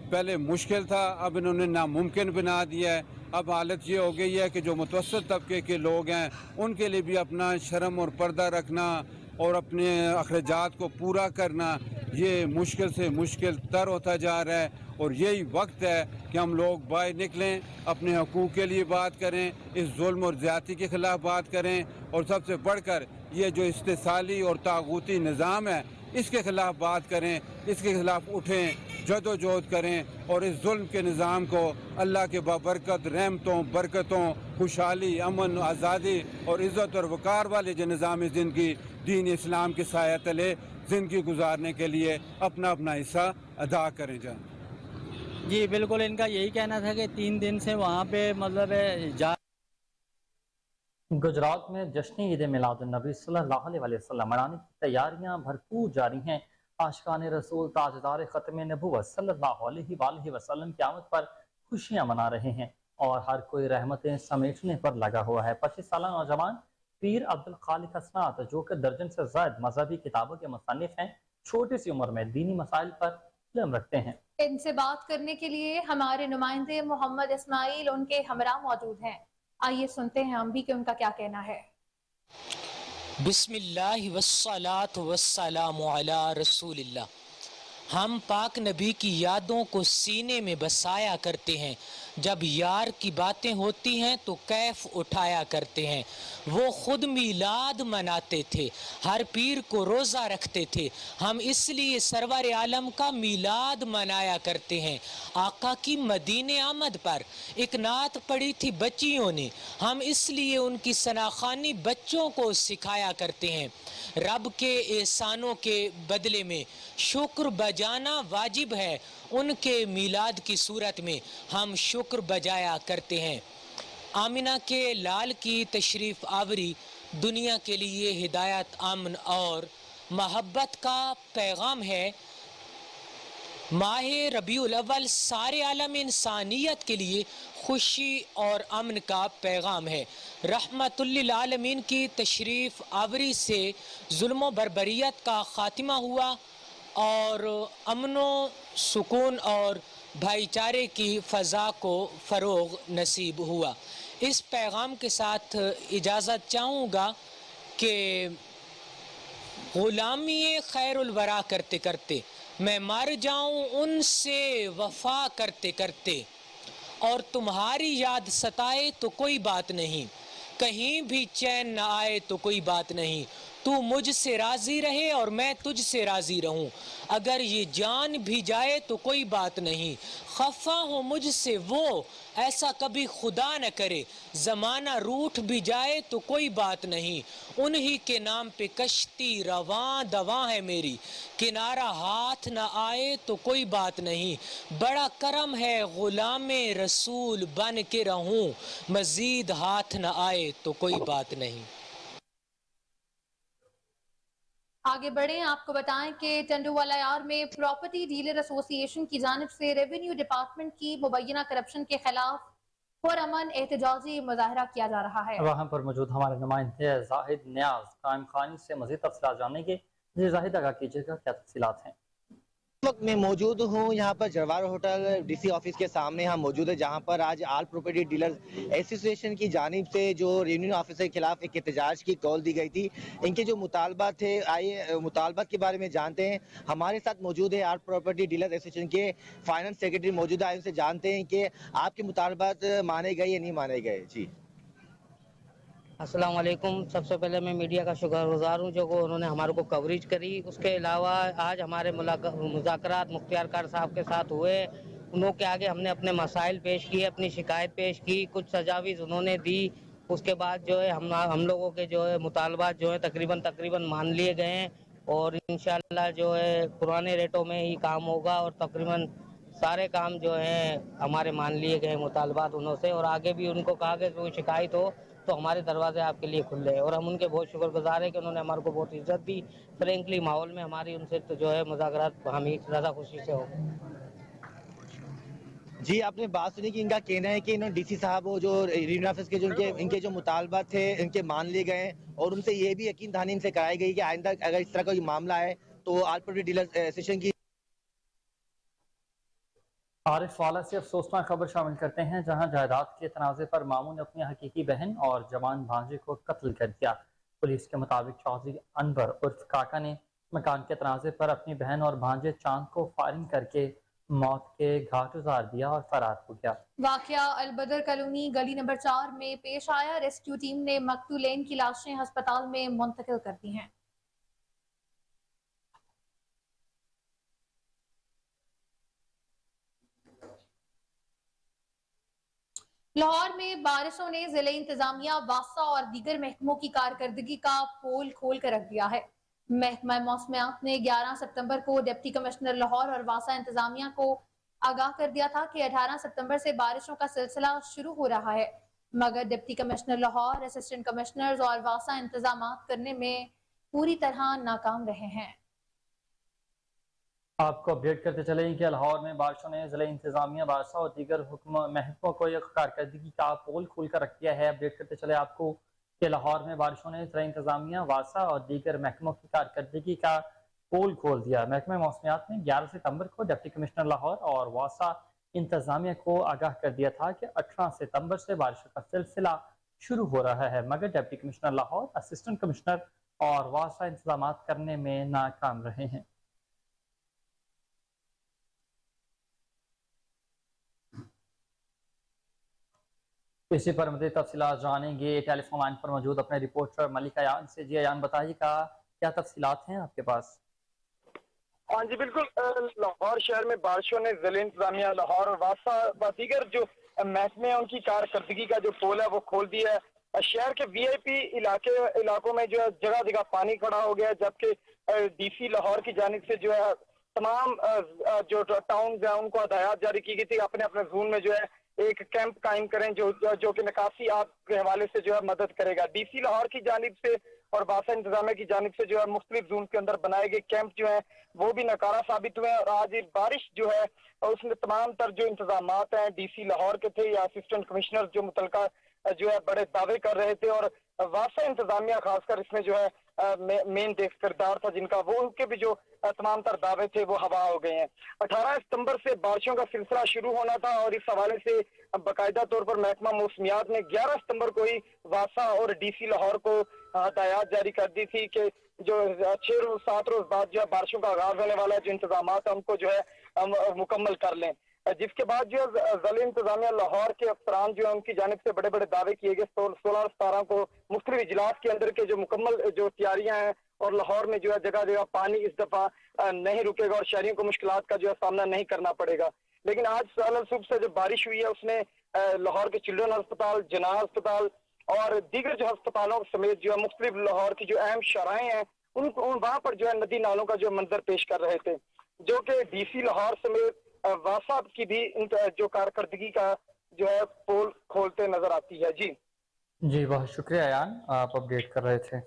پہلے مشکل تھا، اب انہوں نے ناممکن بنا دیا ہے۔ اب حالت یہ ہو گئی ہے کہ جو متوسط طبقے کے لوگ ہیں ان کے لیے بھی اپنا شرم اور پردہ رکھنا اور اپنے اخراجات کو پورا کرنا یہ مشکل سے مشکل تر ہوتا جا رہا ہے۔ اور یہی وقت ہے کہ ہم لوگ باہر نکلیں، اپنے حقوق کے لیے بات کریں، اس ظلم اور زیادتی کے خلاف بات کریں، اور سب سے بڑھ کر یہ جو استحصالی اور طاغوتی نظام ہے اس کے خلاف بات کریں، اس کے خلاف اٹھیں، جدوجہد کریں، اور اس ظلم کے نظام کو اللہ کے بابرکت رحمتوں، برکتوں، خوشحالی، امن، آزادی اور عزت اور وقار والے جو نظام زندگی دین اسلام کے سایہ تلے زندگی گزارنے کے لیے اپنا اپنا حصہ ادا کریں جائیں۔ جی بالکل، ان کا یہی کہنا تھا کہ 3 دن سے وہاں پہ مطلب گجرات میں جشن عید میلاد النبی صلی اللہ علیہ وسلم منانے کی تیاریاں بھرپور جاری ہیں۔ عاشقان رسول تاجدار ختم نبوت صلی اللہ علیہ وآلہ وسلم کی آمد پر خوشیاں منا رہے ہیں، اور ہر کوئی رحمتیں سمیٹنے پر لگا ہوا ہے۔ 25 سالہ نوجوان پیر عبدالخالق حسنات، جو کہ درجن سے زائد مذہبی کتابوں کے مصنف ہیں، چھوٹی سی عمر میں دینی مسائل پر علم رکھتے ہیں۔ ان سے بات کرنے کے لیے ہمارے نمائندے محمد اسماعیل ان کے ہمراہ موجود ہیں۔ آئیے سنتے ہیں ہم بھی کہ ان کا کیا کہنا ہے۔ بسم اللہ والصلاة والسلام علی رسول اللہ۔ ہم پاک نبی کی یادوں کو سینے میں بسایا کرتے ہیں، جب یار کی باتیں ہوتی ہیں تو کیف اٹھایا کرتے ہیں۔ وہ خود میلاد مناتے تھے، ہر پیر کو روزہ رکھتے تھے، ہم اس لیے سرور عالم کا میلاد منایا کرتے ہیں۔ آقا کی مدینے آمد پر ایک نعت پڑھی تھی بچیوں نے، ہم اس لیے ان کی ثناخوانی بچوں کو سکھایا کرتے ہیں۔ رب کے احسانوں کے بدلے میں شکر بجانا واجب ہے، ان کے میلاد کی صورت میں ہم شکر بجایا کرتے ہیں۔ آمنہ کے لال کی تشریف آوری دنیا کے لیے ہدایت، امن اور محبت کا پیغام ہے۔ ماہ ربیع الاول سارے عالم انسانیت کے لیے خوشی اور امن کا پیغام ہے۔ رحمت للعالمین کی تشریف آوری سے ظلم و بربریت کا خاتمہ ہوا اور امن و سکون اور بھائی چارے کی فضا کو فروغ نصیب ہوا۔ اس پیغام کے ساتھ اجازت چاہوں گا کہ غلامی خیر الورا کرتے کرتے میں مر جاؤں ان سے وفا کرتے کرتے، اور تمہاری یاد ستائے تو کوئی بات نہیں، کہیں بھی چین نہ آئے تو کوئی بات نہیں، तू मुझसे राजी रहे और मैं तुझसे राजी रहूं। अगर ये जान भी जाए तो कोई बात नहीं, खफा हो मुझसे वो ऐसा कभी खुदा न करे, जमाना रूठ भी जाए तो कोई बात नहीं, उन्हीं के नाम पे कश्ती रवां दवां है मेरी, किनारा हाथ न आए तो कोई बात नहीं, बड़ा करम है गुलामे रसूल बन के रहूं, मजीद हाथ न आए तो कोई बात नहीं। आगे बढ़ें, आपको बताएं कि टंडूवालायार में प्रॉपर्टी डीलर एसोसिएशन की जानिब से रेवेन्यू डिपार्टमेंट की मुबैना करप्शन के खिलाफ पुरअमन एहतजाजी मुजाहरा किया जा रहा है। वहाँ पर मौजूद हमारे नुमाइंदे जाहिद न्याज कायम खानी से मज़ीद तफसीलात जानने के। जी जाहिद, आगाह कीजिएगा, क्या तफसीलात हैं? वक्त मैं मौजूद हूँ यहाँ पर जरवार होटल डीसी ऑफिस के सामने हम मौजूद है, जहाँ पर आज आल प्रॉपर्टी डीलर्स एसोसिएशन की जानिब से जो रेवेन्यू ऑफिसर के खिलाफ एक एहतजाज की कॉल दी गई थी। इनके जो मुतालबात थे, आइए मुतालबात के बारे में जानते हैं। हमारे साथ मौजूद है आल प्रॉपर्टी डीलर्स एसोसिएशन के फाइनेंस सेक्रेटरी मौजूद है, उनसे जानते हैं कि आपके मुतालबात माने गए या नहीं माने गए। जी अस्सलाम वालेकुम। सबसे पहले मैं मीडिया का शुक्रगुजार हूँ जो उन्होंने हमारे को कवरेज करी। उसके अलावा आज हमारे मुज़ाकरात मुख्तियार कार साहब के साथ हुए, उन्हों के आगे हमने अपने मसाइल पेश किए, अपनी शिकायत पेश की, कुछ तजावीज़ उन्होंने दी। उसके बाद जो है हम लोगों के जो है मुतालबात जो है तकरीबन मान लिए गए हैं और इंशाअल्लाह जो है पुराने रेटों में ही काम होगा और तकरीबन सारे काम जो हैं हमारे मान लिए गए मुतालबात उन्हों से। और आगे भी उनको कहा कि कोई शिकायत हो तो हमारे दरवाजे आपके लिए खुले हैं और हम उनके बहुत शुक्रगुजार हैं कि उन्होंने हमारे को बहुत इज्जत दी। फ्रेंकली माहौल में हमारी उनसे तो जो है मुज़ाकरात हमें ज़्यादा खुशी से हो। जी आपने बात सुनी कि इनका कहना है कि इन्होंने डीसी साहब वो जो रेवेन्यू ऑफिस के जो इनके जो मुतालबात थे इनके मान लिए गए हैं और उनसे ये भी यकीन दहानी इनसे कराई गई कि आइंदा अगर इस तरह का मामला है तो आल प्रॉपर्टी डीलर्स एसोसिएशन की। आरिफ वाला से अफसोसनाक खबर शामिल करते हैं, जहां जायदाद के तनाज़े पर मामू ने अपनी हकीकी बहन और जवान भांजे को कत्ल कर दिया। पुलिस के मुताबिक चौधरी अनवर उर्फ काका ने मकान के तनाज़े पर अपनी बहन और भांजे चांद को फायरिंग करके मौत के घाट उतार दिया और फरार हो गया। वाकया अलबदर कॉलोनी गली नंबर 4 में पेश आया। रेस्क्यू टीम ने मकतूलेन की लाशें अस्पताल में मुंतकिल कर दी हैं। लाहौर में बारिशों ने जिले इंतजामिया, वासा और दीगर महकमों की कारकर्दगी का पोल खोल कर रख दिया है। महकमा मौसमियात ने 11 सितंबर को डिप्टी कमिश्नर लाहौर और वासा इंतजामिया को आगाह कर दिया था कि 18 सितंबर से बारिशों का सिलसिला शुरू हो रहा है, मगर deputy commissioner Lahore, assistant commissioners और वासा इंतजाम करने में पूरी तरह नाकाम रहे हैं। आपको अपडेट करते चलें कि लाहौर में बारिशों ने जिले इंतजामिया, वासा और दीगर महकमों को एक कारकर्दगी का पोल खोल कर रख दिया है। अपडेट करते चले आपको कि लाहौर में बारिशों ने जिले इंतजामिया, वासा और दीगर महकमों की कारकर्दगी का पोल खोल दिया। महकमा मौसमियात ने 11 सितंबर को डिप्टी कमिश्नर लाहौर और वासा इंतजामिया को आगाह कर दिया था कि 18 सितंबर से बारिशों का सिलसिला शुरू हो रहा है, मगर deputy commissioner Lahore, assistant commissioner और वासा इंतजाम करने में नाकाम रहे हैं। इसी पर मज़ीद तफसीलात जानेंगे टेलीफोन लाइन पर मौजूद अपने रिपोर्टर मलिक अयान से। जी अयान, बताइएगा क्या तफसीलात हैं आपके पास? हाँ जी बिल्कुल, लाहौर शहर में बारिशों ने जिले इंतजामिया, लाहौर और वासा व दीगर जो महकमे हैं उनकी कारकर्दगी का जो पोल है वो खोल दिया है। शहर के वीआईपी इलाकों में जो है जगह जगह पानी खड़ा हो गया है, जबकि डीसी लाहौर की जानिब से जो है तमाम जो टाउन है उनको हदायत जारी की गई थी अपने अपने जोन में जो है एक कैंप कायम करें जो कि निकासी आग के हवाले से जो है मदद करेगा। डीसी लाहौर की जानिब से और वासा इंतजामिया की जानिब से जो है मुख्तलिफ जोन के अंदर बनाए गए कैंप जो है वो भी नाकारा साबित हुए हैं और आज बारिश जो है उसमें तमाम तर जो इंतजाम हैं डीसी लाहौर के थे या असिस्टेंट कमिश्नर जो मुतलका जो है बड़े दावे कर रहे थे और वासा इंतजामिया खासकर इसमें जो है मेन किरदार था जिनका, वो उनके भी जो तमाम तर दावे थे वो हवा हो गए हैं। 18 सितंबर से बारिशों का सिलसिला शुरू होना था और इस हवाले से बाकायदा तौर पर महकमा मौसमियात ने 11 सितंबर को ही वासा और डीसी लाहौर को हदायत जारी कर दी थी कि जो 6-7 रोज बाद जो है बारिशों का आगाज होने वाला है, जो इंतजाम है उनको जो है मुकम्मल कर लें। جس کے بعد جو ہے ضلع انتظامیہ لاہور کے افسران جو ہے ان کی جانب سے بڑے بڑے دعوے کیے گئے 16 اور 17 کو مختلف اجلاس کے اندر کے جو مکمل جو تیاریاں ہیں اور لاہور میں جو ہے جگہ جگہ پانی اس دفعہ نہیں رکے گا اور شہریوں کو مشکلات کا جو ہے سامنا نہیں کرنا پڑے گا. لیکن آج صبح سے جو بارش ہوئی ہے اس نے لاہور کے چلڈرن ہسپتال، جناح ہسپتال اور دیگر جو ہسپتالوں سمیت جو ہے مختلف لاہور کی جو اہم شاہراہیں ہیں وہاں پر جو ہے ندی نالوں کا جو منظر پیش کر رہے تھے، جو کہ ڈی سی لاہور سمیت واسا کی بھی جو کارکردگی کا جو ہے پول کھولتے نظر آتی ہے. جی بہت شکریہ ایان، آپ اپڈیٹ کر رہے تھے.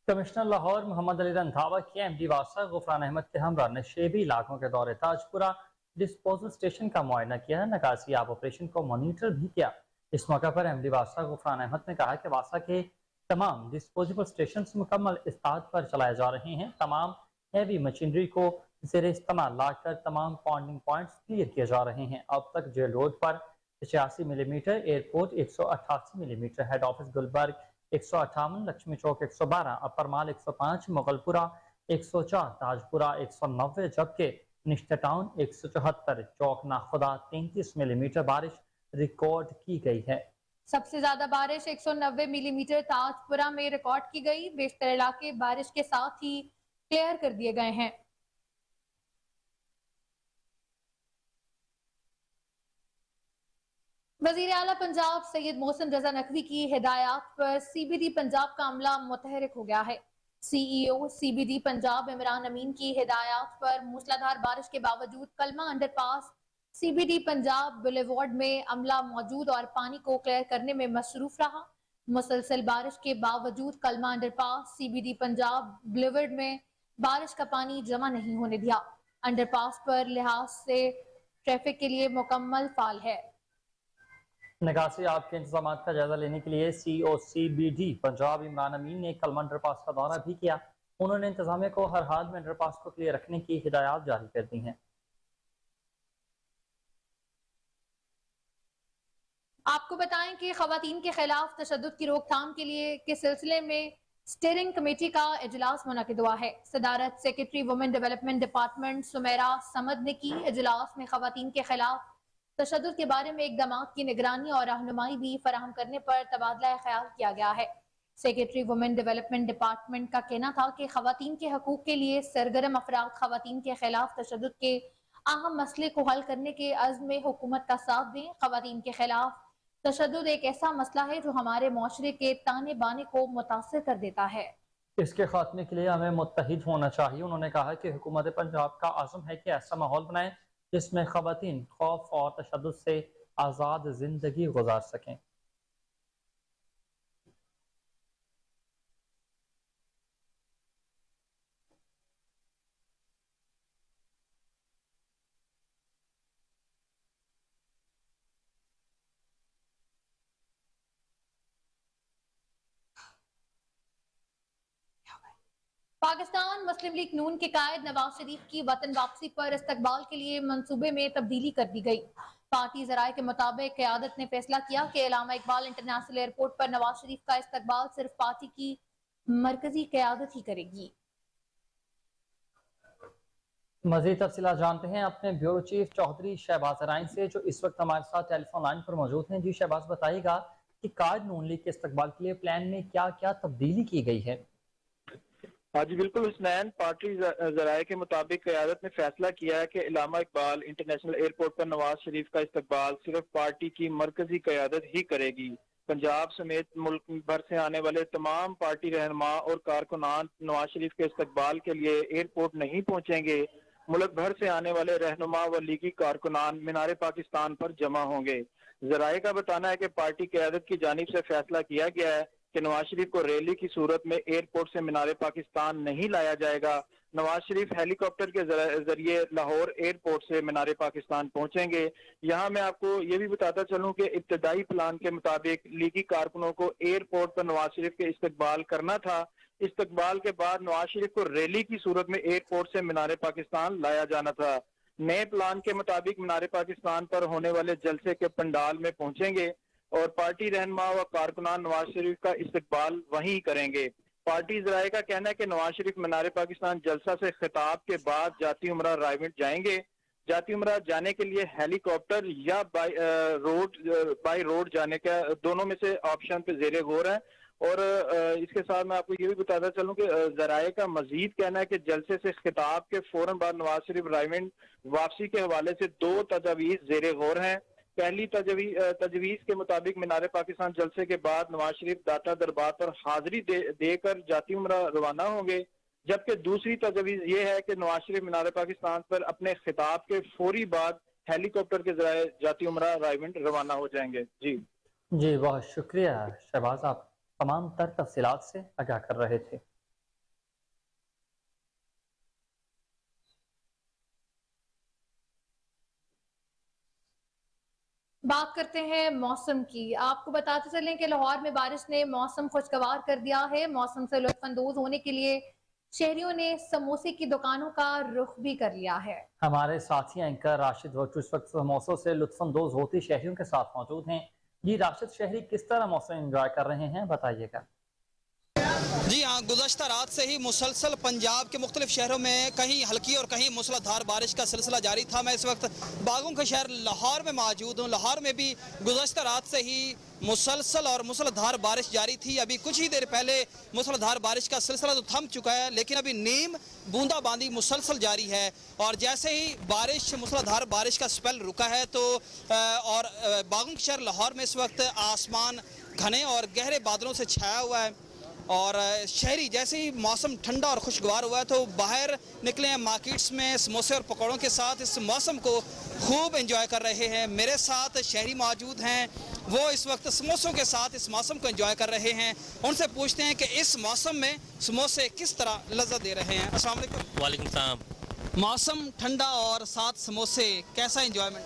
کمشنر لاہور محمد علی رندھاوا کی ایم ڈی واسا غفران احمد کے ہمراہ نشیبی علاقوں کے دورے تاجپورہ ڈسپوزل اسٹیشن کا معائنہ کیا، نکاسی آب آپریشن کو مانیٹر بھی کیا. اس موقع پر ایم ڈی واسا غفران احمد نے کہا کہ واسا کے تمام ڈسپوزیبل اسٹیشنز مکمل استعداد پر چلائے جا رہے ہیں. تمام ہیوی مشینری کو زیر استعمال لا کر تمام پونڈنگ پوائنٹس کلیئر کیے جا رہے ہیں. اب تک جیل روڈ پر 86 ملی میٹر، ایئرپورٹ 188 ملی میٹر، ہیڈ آفس گلبرگ 158، لکشمی چوک 112، اپر مال 105، مغل پورہ 104، تاجپورہ 190، جبکہ نشتر ٹاؤن 174، چوک ناخدا 33 ملی میٹر بارش ریکارڈ کی گئی ہے. سب سے زیادہ بارش 190 ملی میٹر تاجپورہ میں ریکارڈ کی گئی. بیشتر علاقے بارش کے ساتھ ہی کلیئر کر دیے گئے ہیں. وزیر اعلیٰ پنجاب سید محسن رضا نقوی کی ہدایات پر سی بی ڈی پنجاب کا عملہ متحرک ہو گیا ہے. C E O C B D Punjab Imran Amin کی ہدایات پر موسلادھار بارش کے باوجود Kalma underpass C B D Punjab boulevard میں عملہ موجود اور پانی کو کلیئر کرنے میں مصروف رہا. مسلسل بارش کے باوجود Kalma underpass C B D Punjab boulevard میں بارش کا پانی جمع نہیں ہونے دیا. انڈر پاس پر لحاظ سے ٹریفک کے لیے مکمل فعال ہے. نکاسی آب کے انتظامات کا جائزہ لینے کے لیے C O C B D Punjab Imran Amin نے کلمہ انڈر پاس کا دورہ بھی کیا. انہوں نے انتظامیہ کو ہر حال میں انڈر پاس کو کلیئر رکھنے کی ہدایات جاری کر دی ہیں. آپ کو بتائیں کہ خواتین کے خلاف تشدد کی روک تھام کے سلسلے میں اسٹیئرنگ کمیٹی کا اجلاس منعقد ہوا ہے. صدارت secretary woman development department Sumaira Samad نے کی. اجلاس میں خواتین کے خلاف تشدد کے بارے میں اقدامات کی نگرانی اور رہنمائی بھی فراہم کرنے پر تبادلہ خیال کیا گیا ہے. سیکرٹری وومن ڈیولپمنٹ ڈپارٹمنٹ کا کہنا تھا کہ خواتین کے حقوق کے لیے سرگرم افراد خواتین کے خلاف تشدد کے اہم مسئلے کو حل کرنے کے عزم میں حکومت کا ساتھ دیں. خواتین کے خلاف تشدد ایک ایسا مسئلہ ہے جو ہمارے معاشرے کے تانے بانے کو متاثر کر دیتا ہے. اس کے خاتمے کے لیے ہمیں متحد ہونا چاہیے. انہوں نے کہا کہ حکومت پنجاب کا عزم ہے کہ ایسا ماحول بنائے جس میں خواتین خوف اور تشدد سے آزاد زندگی گزار سکیں. پاکستان مسلم لیگ نون کے قائد نواز شریف کی وطن واپسی پر استقبال کے لیے منصوبے میں تبدیلی کر دی گئی. پارٹی ذرائع کے مطابق قیادت نے فیصلہ کیا کہ علامہ اقبال انٹرنیشنل ایئرپورٹ پر نواز شریف کا استقبال صرف پارٹی کی مرکزی قیادت ہی کرے گی. مزید تفصیلات جانتے ہیں اپنے بیورو چیف چودھری شہباز رائن سے جو اس وقت ہمارے ساتھ ٹیلی فون لائن پر موجود ہیں. جی شہباز، بتائیے گا کہ قائد نون لیگ کے استقبال کے لیے پلان میں کیا کیا تبدیلی کی گئی ہے؟ ہاں جی بالکل حسنین، پارٹی ذرائع کے مطابق قیادت نے فیصلہ کیا ہے کہ علامہ اقبال انٹرنیشنل ایئرپورٹ پر نواز شریف کا استقبال صرف پارٹی کی مرکزی قیادت ہی کرے گی. پنجاب سمیت ملک بھر سے آنے والے تمام پارٹی رہنما اور کارکنان نواز شریف کے استقبال کے لیے ایئرپورٹ نہیں پہنچیں گے. ملک بھر سے آنے والے رہنما و لیگی کارکنان مینار پاکستان پر جمع ہوں گے. ذرائع کا بتانا ہے کہ پارٹی قیادت کی جانب سے فیصلہ کیا گیا ہے کہ نواز شریف کو ریلی کی صورت میں ایئرپورٹ سے مینار پاکستان نہیں لایا جائے گا. نواز شریف ہیلی کاپٹر کے ذریعے لاہور ایئرپورٹ سے مینار پاکستان پہنچیں گے. یہاں میں آپ کو یہ بھی بتاتا چلوں کہ ابتدائی پلان کے مطابق لیگی کارکنوں کو ایئرپورٹ پر نواز شریف کے استقبال کرنا تھا. استقبال کے بعد نواز شریف کو ریلی کی صورت میں ایئرپورٹ سے مینار پاکستان لایا جانا تھا. नए प्लान के मुताबिक मीनार पाकिस्तान पर होने वाले जलसे के पंडाल में पहुंचेंगे और पार्टी रहनुमा व कारकुनान नवाज शरीफ का इस्तकबाल वहीं करेंगे। पार्टी ज़राए का कहना है कि नवाज शरीफ मीनार पाकिस्तान जलसा से खिताब के बाद जाती उमरा रायविंड जाएंगे। जाती उमरा जाने के लिए हेलीकॉप्टर या बाई रोड जाने का दोनों में से ऑप्शन पे ज़ेरे गौर है। और इसके साथ मैं आपको ये भी बताता चलूं कि ज़राए का मजीद कहना है कि जलसे से खिताब के फौरन बाद नवाज शरीफ रायविंड वापसी के हवाले से 2 तजवीज़ ज़ेरे गौर हैं। पहली तजवीज़ के मुताबिक मीनार पाकिस्तान जलसे के बाद नवाज शरीफ दाता दरबार पर हाजिरी देकर जाती उमरा रवाना होंगे, जबकि दूसरी तजवीज़ ये है कि नवाज शरीफ मीनार पाकिस्तान पर अपने खिताब के फौरी बाद हेलीकॉप्टर के जरिए जाती उमरा रायविंड रवाना हो जाएंगे। जी बहुत शुक्रिया शहबाज, आप तमाम तर तफसीलात से आगाह कर रहे थे। बात करते हैं मौसम की। आपको बताते चलें कि लाहौर में बारिश ने मौसम खुशगवार कर दिया है। मौसम से लुत्फानंदोज होने के लिए शहरियों ने समोसे की दुकानों का रुख भी कर लिया है। हमारे साथी एंकर राशिद भट्टू इस वक्त समोसों से लुत्फानंदोज होती शहरियों के साथ मौजूद हैं। जी राशिद, शहरी किस तरह मौसम एंजॉय कर रहे हैं, बताइएगा। जी हाँ, गुज़श्ता रात से ही मुसलसल पंजाब के मुख्तलिफ शहरों में कहीं हल्की और कहीं मूसलाधार बारिश का सिलसिला जारी था। मैं इस वक्त बागों के शहर लाहौर में मौजूद हूँ। लाहौर में भी गुज़श्ता रात से ही मुसलसल और मूसलाधार बारिश जारी थी। अभी कुछ ही देर पहले मूसलाधार बारिश का सिलसिला तो थम चुका है, लेकिन अभी नीम बूंदाबांदी मुसलसल जारी है। और जैसे ही बारिश मूसलाधार बारिश का स्पेल रुका है तो और बागों के शहर लाहौर में इस वक्त आसमान घने और गहरे बादलों से छाया हुआ है। और शहरी जैसे ही मौसम ठंडा और खुशगवार हुआ है तो बाहर निकले हैं मार्केट्स में समोसे और पकौड़ों के साथ इस मौसम को खूब एंजॉय कर रहे हैं। मेरे साथ शहरी मौजूद हैं, वो इस वक्त समोसों के साथ इस मौसम को एंजॉय कर रहे हैं। उनसे पूछते हैं कि इस मौसम में समोसे किस तरह लज्जत दे रहे हैं। अस्सलाम वालेकुम। वालेकुम सलाम। मौसम ठंडा और साथ समोसे, कैसा एंजॉयमेंट?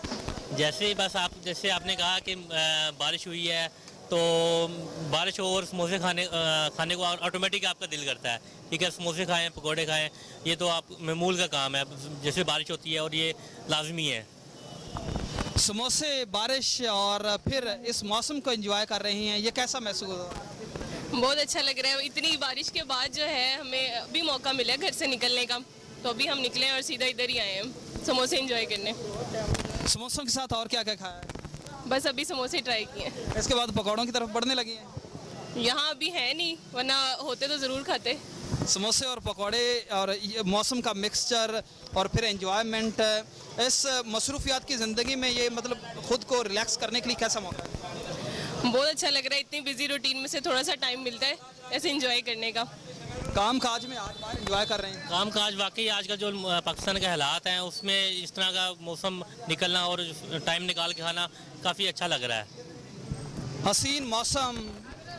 जैसे बस जैसे आपने कहा कि बारिश हुई है तो बारिश और समोसे खाने को ऑटोमेटिक आपका दिल करता है। ठीक है, समोसे खाएं, पकोड़े खाएं, ये तो आप मामूल का काम है। जैसे बारिश होती है और ये लाजमी है। समोसे, बारिश और फिर इस मौसम को एंजॉय कर रही हैं, ये कैसा महसूस हो रहा है? बहुत अच्छा लग रहा है। इतनी बारिश के बाद जो है हमें अभी मौका मिला घर से निकलने का, तो अभी हम निकले और सीधा इधर ही आए हैं समोसे एंजॉय करने। समोसों के साथ और क्या क्या खाया है? बस अभी समोसे ट्राई किए। इसके बाद पकौड़ों की तरफ बढ़ने लगी हैं? यहाँ अभी है नहीं, वरना होते तो ज़रूर खाते। समोसे और पकौड़े और मौसम का मिक्सचर और फिर एंजॉयमेंट, इस मसरूफियात की ज़िंदगी में ये मतलब ख़ुद को रिलैक्स करने के लिए कैसा मौका है? बहुत अच्छा लग रहा है। इतनी बिजी रूटीन में से थोड़ा सा टाइम मिलता है ऐसे एंजॉय करने का। काम काज में आज बाहर एंजॉय कर रहे हैं? काम काज वाकई आज का जो पाकिस्तान के हालात हैं उसमें इस तरह का मौसम निकलना और टाइम निकाल के खाना काफ़ी अच्छा लग रहा है। हसीन मौसम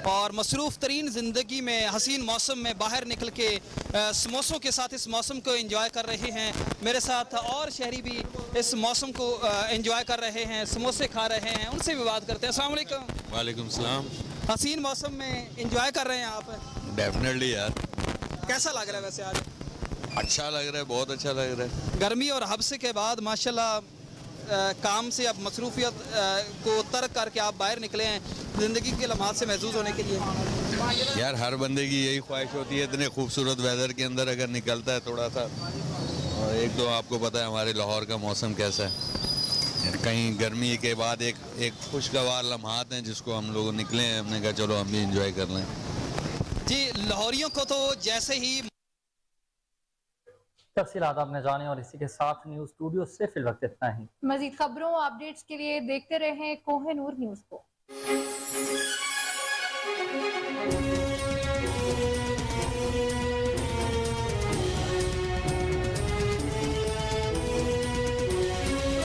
और मसरूफ़ तरीन ज़िंदगी में हसीन मौसम में बाहर निकल के समोसों के साथ इस मौसम को एंजॉय कर रहे हैं। मेरे साथ और शहरी भी इस मौसम को एंजॉय कर रहे हैं, समोसे खा रहे हैं। उनसे भी बात करते हैं। अस्सलाम वालेकुम। वालेकुम सलाम। हसीन मौसम में एंजॉय कर रहे हैं आप? डेफिनेटली यार। कैसा लग रहा है वैसे आज? अच्छा लग रहा है, बहुत अच्छा लग रहा है। गर्मी और हब्से के बाद माशाल्लाह काम से अब मसरूफियत को तर्क करके आप बाहर निकले हैं ज़िंदगी के लम्हात से महसूस होने के लिए। यार हर बंदे की यही ख्वाहिश होती है इतने खूबसूरत वेदर के अंदर अगर निकलता है थोड़ा सा। और एक तो आपको पता है हमारे लाहौर का मौसम कैसा है, कहीं गर्मी के बाद एक खुशगवार लम्हात हैं जिसको हम लोग निकले हैं। हमने कहा चलो हम भी इंजॉय कर लें। जी, लाहौरियों को तो जैसे ही तफसीलात आपने जाने और इसी के साथ न्यूज़ स्टूडियो से फिल वक्त इतना ही। मजीद खबरों अपडेट्स के लिए देखते रहें कोहिनूर न्यूज़ को।